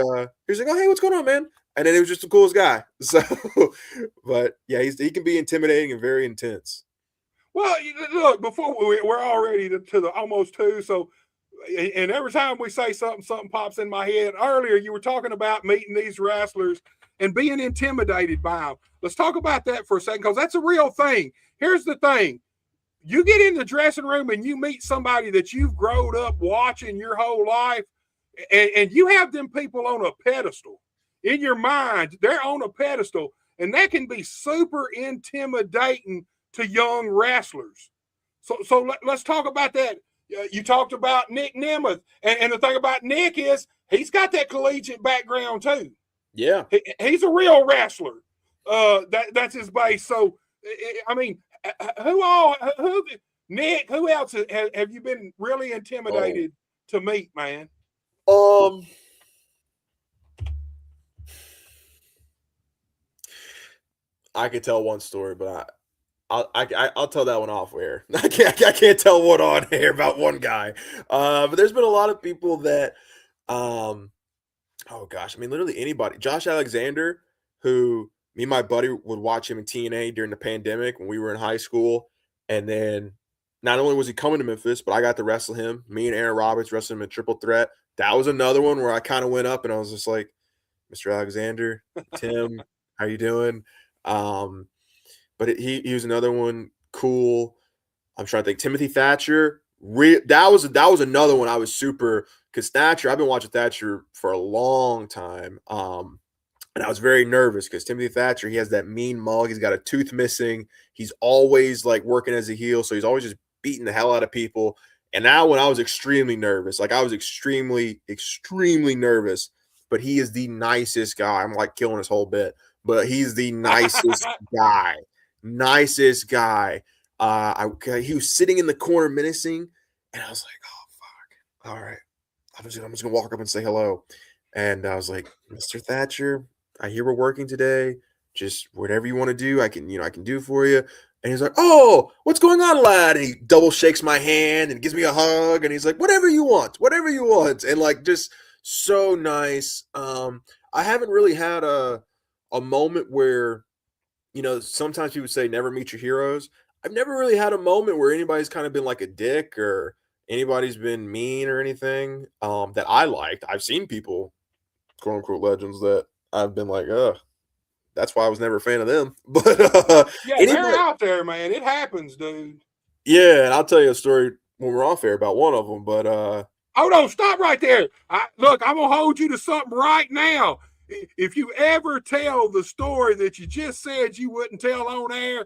D: he was like, oh, hey, what's going on, man? And then he was just the coolest guy. So, but yeah, he can be intimidating and very intense.
B: Well, look, before we're already to the almost 2. So, and every time we say something pops in my head. Earlier, you were talking about meeting these wrestlers and being intimidated by them. Let's talk about that for a second, because that's a real thing. Here's the thing. You get in the dressing room and you meet somebody that you've grown up watching your whole life, and you have them people on a pedestal. In your mind, they're on a pedestal, and that can be super intimidating to young wrestlers. So let's talk about that. You talked about Nick Nemeth, and the thing about Nick is he's got that collegiate background too.
D: Yeah,
B: he's a real wrestler. That's his base. So, I mean, Nick, who else have you been really intimidated to meet, man?
D: I could tell one story, but I'll tell that one off air. I can't tell one on air about one guy. But there's been a lot of people that, oh gosh, I mean, literally anybody. Josh Alexander, who me and my buddy would watch him in TNA during the pandemic when we were in high school, and then not only was he coming to Memphis, but I got to wrestle him. Me and Aaron Roberts wrestled him in Triple Threat. That was another one where I kind of went up and I was just like, Mr. Alexander, Tim, how you doing? But he was another one. Cool. I'm trying to think. Timothy Thatcher. That was another one I was super, because Thatcher, I've been watching Thatcher for a long time. And I was very nervous because Timothy Thatcher, he has that mean mug. He's got a tooth missing. He's always working as a heel. So he's always just beating the hell out of people. And now when I was extremely nervous, I was extremely, extremely nervous, but he is the nicest guy. I'm killing his whole bit, but he's the nicest guy. Nicest guy. He was sitting in the corner menacing, and I was like, oh, fuck. All right. I'm just going to walk up and say hello. And I was like, Mr. Thatcher, I hear we're working today. Just whatever you want to do, I can do for you. And he's like, oh, what's going on, lad? And he double shakes my hand and gives me a hug. And he's like, whatever you want. And just so nice. I haven't really had a moment where, sometimes people say never meet your heroes. I've never really had a moment where anybody's kind of been like a dick or anybody's been mean or anything that I liked. I've seen people, quote unquote, legends that I've been like, that's why I was never a fan of them. But
B: yeah, they're out there, man. It happens, dude.
D: Yeah, and I'll tell you a story when we're off air about one of them. But
B: hold on, stop right there. Look, I'm gonna hold you to something right now. If you ever tell the story that you just said you wouldn't tell on air,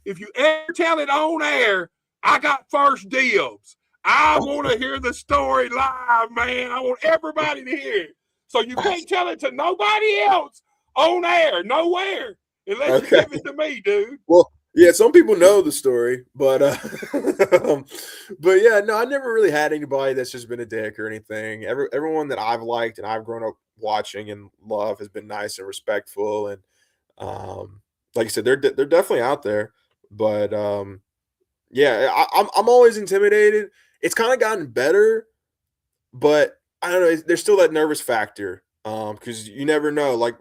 B: if you ever tell it on air, I got first dibs. I want to hear the story live, man. I want everybody to hear it. So you can't tell it to nobody else on air, nowhere, unless you give it to me, dude.
D: Well, yeah, some people know the story, but but yeah, no, I never really had anybody that's just been a dick or anything. Everyone that I've liked and I've grown up watching and love has been nice and respectful, and like I said, they're definitely out there. But yeah, I'm always intimidated. It's kind of gotten better, but I don't know. There's still that nervous factor because you never know. Like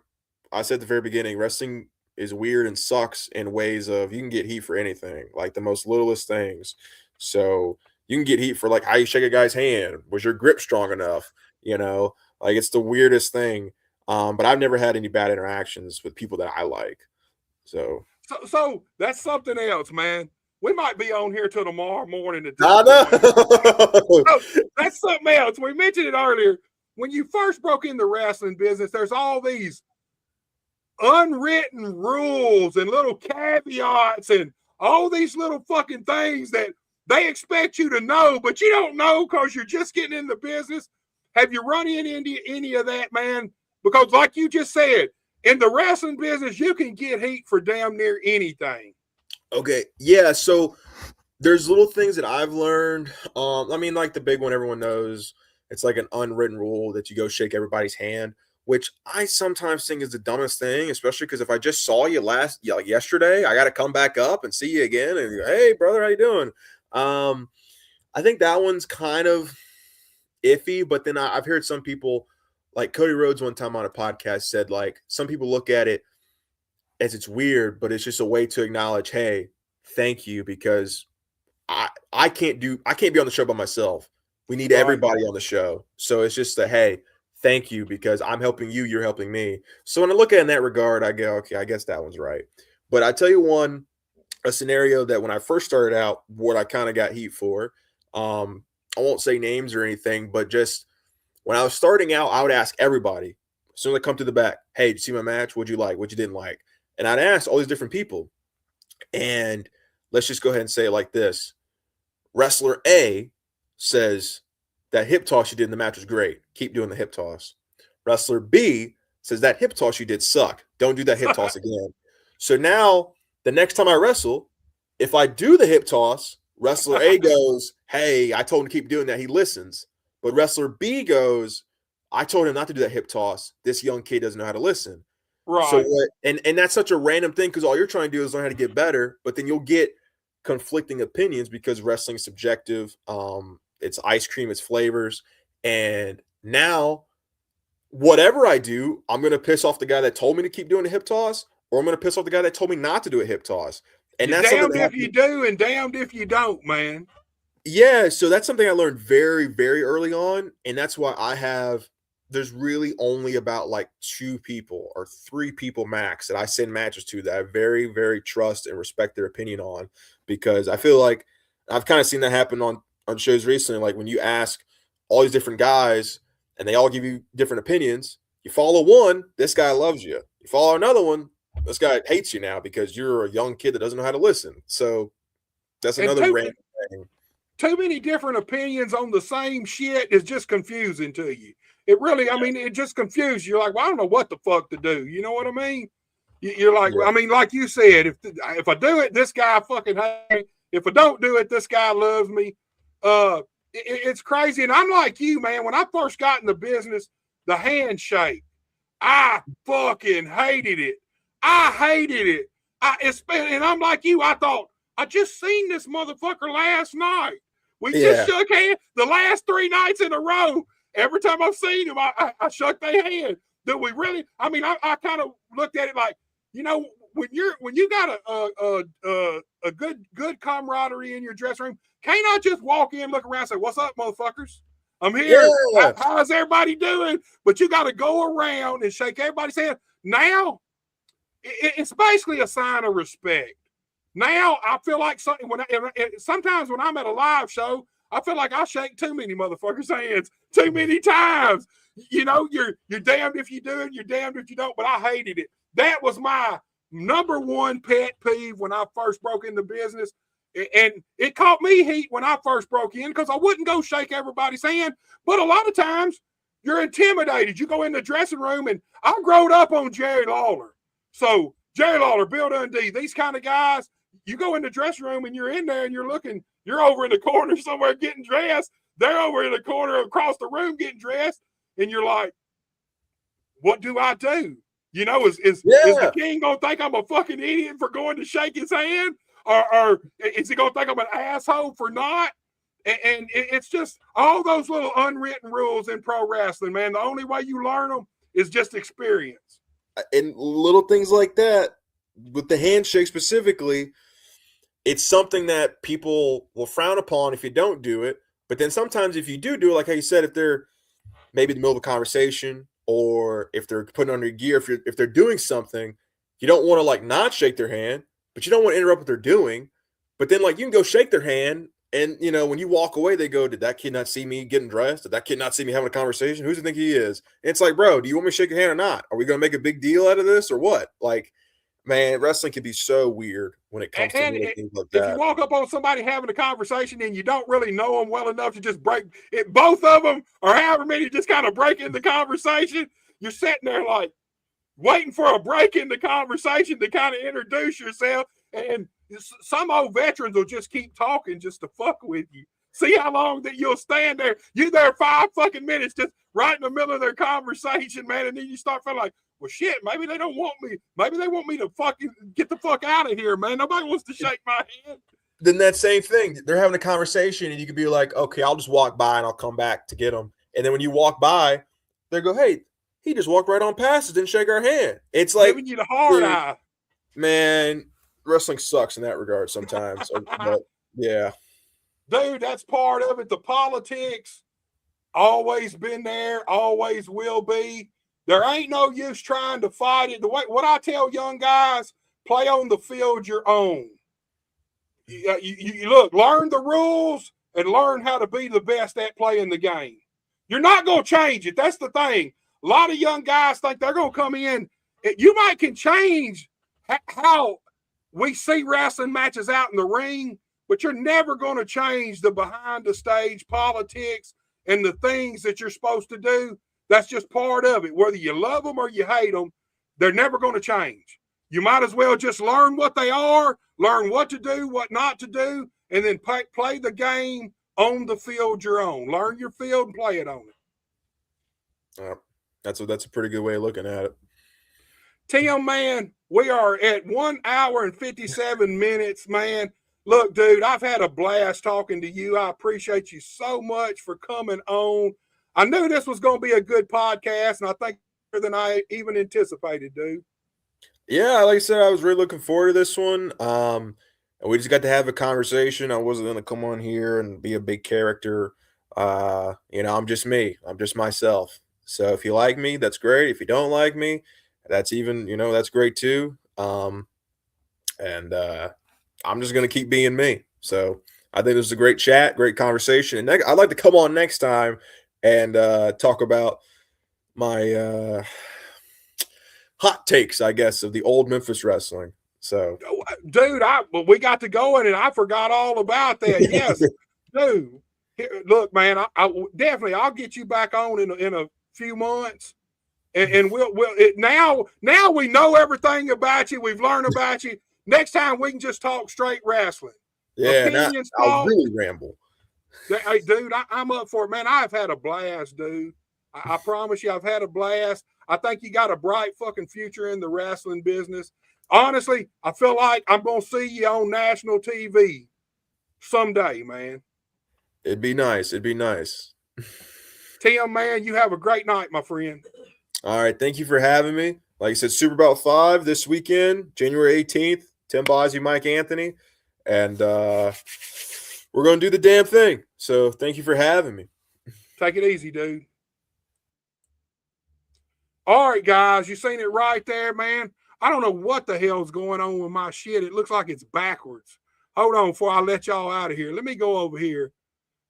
D: I said at the very beginning, wrestling is weird and sucks in ways of you can get heat for anything, like the most littlest things. So you can get heat for like how you shake a guy's hand. Was your grip strong enough? You know, like it's the weirdest thing. But I've never had any bad interactions with people that I like. So
B: that's something else, man. We might be on here till tomorrow morning.
D: I know.
B: That's something else. We mentioned it earlier. When you first broke in the wrestling business, there's all these unwritten rules and little caveats and all these little fucking things that they expect you to know, but you don't know because you're just getting in the business. Have you run into any of that, man? Because like you just said, in the wrestling business, you can get heat for damn near anything.
D: Okay, yeah, so there's little things that I've learned. I mean, like the big one everyone knows, it's like an unwritten rule that you go shake everybody's hand, which I sometimes think is the dumbest thing, especially because if I just saw you yesterday, I got to come back up and see you again and go, hey, brother, how you doing? I think that one's kind of iffy, but then I've heard some people, like Cody Rhodes one time on a podcast said, like, some people look at it as it's weird, but it's just a way to acknowledge, hey, thank you, because I can't be on the show by myself. We need everybody on the show. So it's just hey, thank you, because I'm helping you, you're helping me. So when I look at it in that regard, I go, okay, I guess that one's right. But I tell you a scenario that when I first started out, what I kind of got heat for, I won't say names or anything, but just when I was starting out, I would ask everybody, as soon as I come to the back, hey, did you see my match? What'd you like? What you didn't like? And I'd ask all these different people. And let's just go ahead and say it like this. Wrestler A says that hip toss you did in the match was great. Keep doing the hip toss. Wrestler B says that hip toss you did suck. Don't do that hip toss again. So now the next time I wrestle, if I do the hip toss, wrestler A goes, hey, I told him to keep doing that. He listens. But wrestler B goes, I told him not to do that hip toss. This young kid doesn't know how to listen.
B: Right.
D: So and that's such a random thing because all you're trying to do is learn how to get better, but then you'll get conflicting opinions because wrestling is subjective. It's ice cream, it's flavors. And now whatever I do, I'm going to piss off the guy that told me to keep doing a hip toss, or I'm going to piss off the guy that told me not to do a hip toss. And
B: you're
D: that's
B: damned if you do and damned if you don't, man.
D: Yeah, so that's something I learned very, very early on, and that's why there's really only about like 2 people or 3 people max that I send matches to that I very, very trust and respect their opinion on, because I feel like I've kind of seen that happen on shows recently. Like when you ask all these different guys and they all give you different opinions, you follow one, this guy loves you. You follow another one, this guy hates you now because you're a young kid that doesn't know how to listen. So that's another random thing.
B: Too many different opinions on the same shit is just confusing to you. It really, I mean, it just confuses you. You're like, well, I don't know what the fuck to do. You know what I mean? You're like, I mean, like you said, if I do it, this guy fucking hates me. If I don't do it, this guy loves me. It's crazy. And I'm like you, man. When I first got in the business, the handshake, I fucking hated it. I hated it. And I'm like you. I thought, I just seen this motherfucker last night. We just shook hands the last 3 nights in a row. Every time I've seen him, I shook their hand. Do we really? I mean, I kind of looked at it like, you know, when you got a good camaraderie in your dressing room, can't I just walk in, look around, and say, "What's up, motherfuckers? I'm here. Yeah. How's everybody doing?" But you got to go around and shake everybody's hand. Now, it's basically a sign of respect. Now I feel like sometimes when I'm at a live show, I feel like I shake too many motherfuckers' hands too many times. You know, you're damned if you do it, you're damned if you don't. But I hated it. That was my number one pet peeve when I first broke into business. And it caught me heat when I first broke in because I wouldn't go shake everybody's hand. But a lot of times you're intimidated. You go in the dressing room, and I growed up on Jerry Lawler. So Jerry Lawler, Bill Dundee, these kind of guys, you go in the dressing room and you're in there and you're looking, you're over in the corner somewhere getting dressed. They're over in the corner across the room getting dressed. And you're like, what do I do? You know, is the king going to think I'm a fucking idiot for going to shake his hand? Or is he going to think I'm an asshole for not? And it's just all those little unwritten rules in pro wrestling, man. The only way you learn them is just experience.
D: And little things like that, with the handshake specifically, it's something that people will frown upon if you don't do it. But then sometimes if you do it, like how you said, if they're maybe in the middle of a conversation or if they're putting on their gear, if they're doing something, you don't want to like not shake their hand, but you don't want to interrupt what they're doing. But then like you can go shake their hand, and you know when you walk away, they go, "Did that kid not see me getting dressed? Did that kid not see me having a conversation? Who does he think he is?" And it's like, bro, do you want me to shake your hand or not? Are we going to make a big deal out of this or what? Like, man, wrestling can be so weird when it comes to things like that.
B: If you walk up on somebody having a conversation and you don't really know them well enough to just break it, both of them or however many just kind of break in the conversation, you're sitting there like waiting for a break in the conversation to kind of introduce yourself. And some old veterans will just keep talking just to fuck with you. See how long that you'll stand there. You there 5 fucking minutes just right in the middle of their conversation, man. And then you start feeling like, well, shit, maybe they don't want me. Maybe they want me to fucking get the fuck out of here, man. Nobody wants to shake my hand.
D: Then that same thing. They're having a conversation and you could be like, okay, I'll just walk by and I'll come back to get them. And then when you walk by, they go, hey, he just walked right on past us, didn't shake our hand. It's like
B: giving you the hard eye.
D: Man, wrestling sucks in that regard sometimes. But yeah.
B: Dude, that's part of it. The politics, always been there, always will be. There ain't no use trying to fight it. The way what I tell young guys, play on the field your own. You look, learn the rules and learn how to be the best at playing the game. You're not going to change it. That's the thing. A lot of young guys think they're going to come in. You might can change how we see wrestling matches out in the ring, but you're never going to change the behind the stage politics and the things that you're supposed to do. That's just part of it. Whether you love them or you hate them, they're never going to change. You might as well just learn what they are, learn what to do, what not to do, and then play the game on the field your own. Learn your field and play it on it.
D: That's a pretty good way of looking at it.
B: Tim, man, we are at 1 hour and 57 minutes, man. Look, dude, I've had a blast talking to you. I appreciate you so much for coming on. I knew this was going to be a good podcast, and I think better than I even anticipated, dude.
D: Yeah, like I said, I was really looking forward to this one. And we just got to have a conversation. I wasn't going to come on here and be a big character. I'm just me. I'm just myself. So if you like me, that's great. If you don't like me, that's even, that's great too. I'm just going to keep being me. So I think this is a great chat, great conversation. And I'd like to come on next time and talk about my hot takes, I guess, of the old Memphis wrestling. So,
B: dude, we got to going and I forgot all about that. Yes, dude. Look, man, I'll get you back on in a few months, and we'll now we know everything about you. We've learned about you. Next time we can just talk straight wrestling.
D: Yeah, I'll really ramble.
B: Hey, dude, I'm up for it, man. I've had a blast, dude. I promise you, I've had a blast. I think you got a bright fucking future in the wrestling business. Honestly, I feel like I'm going to see you on national TV someday, man.
D: It'd be nice.
B: Tim, man, you have a great night, my friend.
D: All right. Thank you for having me. Like I said, Super Bowl 5 this weekend, January 18th, Tim Bosby, Mike Anthony. And we're going to do the damn thing. So thank you for having me.
B: Take it easy, dude. All right, guys, you seen it right there, man. I don't know what the hell's going on with my shit. It looks like it's backwards. Hold on before I let y'all out of here. Let me go over here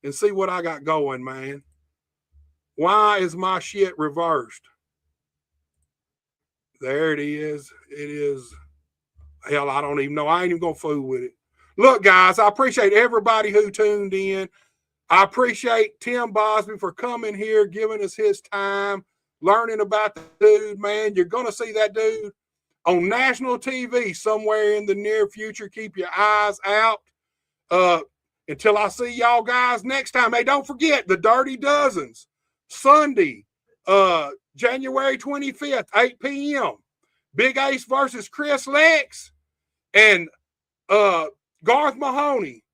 B: and see what I got going, man. Why is my shit reversed? There it is. It is. Hell, I don't even know. I ain't even going to fool with it. Look, guys, I appreciate everybody who tuned in. I appreciate Tim Bosby for coming here, giving us his time, learning about the dude, man. You're going to see that dude on national TV somewhere in the near future. Keep your eyes out. Until I see y'all guys next time. Hey, don't forget the Dirty Dozens, Sunday, January 25th, 8 p.m. Big Ace versus Chris Lex, and Garth Mahoney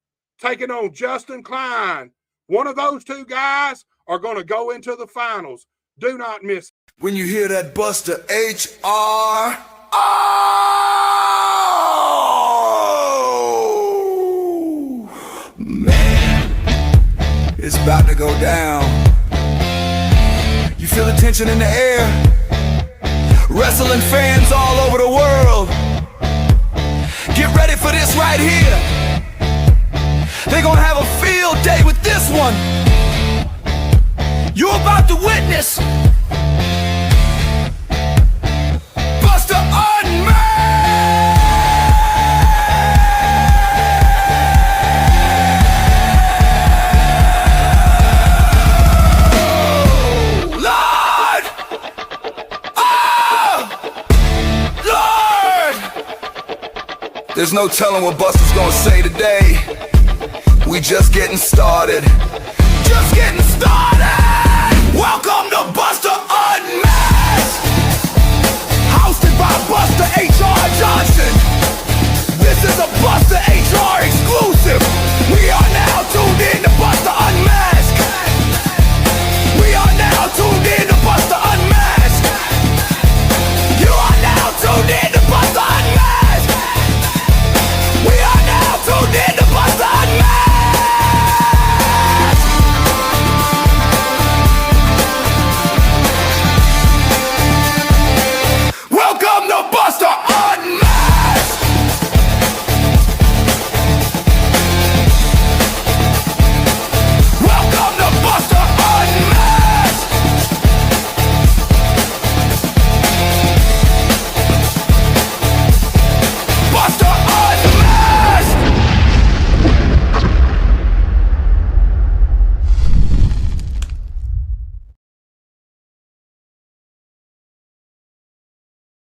B: taking on Justin Klein. One of those two guys are going to go into the finals. Do not miss it.
A: When you hear that Buster H.R. Oh, man, it's about to go down. You feel the tension in the air. Wrestling fans all over the world, get ready for this right here. They're gonna have a field day with this one. You're about to witness Buster Unmasked. Oh, Lord! Oh, Lord! There's no telling what Buster's gonna say today. We just getting started. Just getting started. Welcome to Buster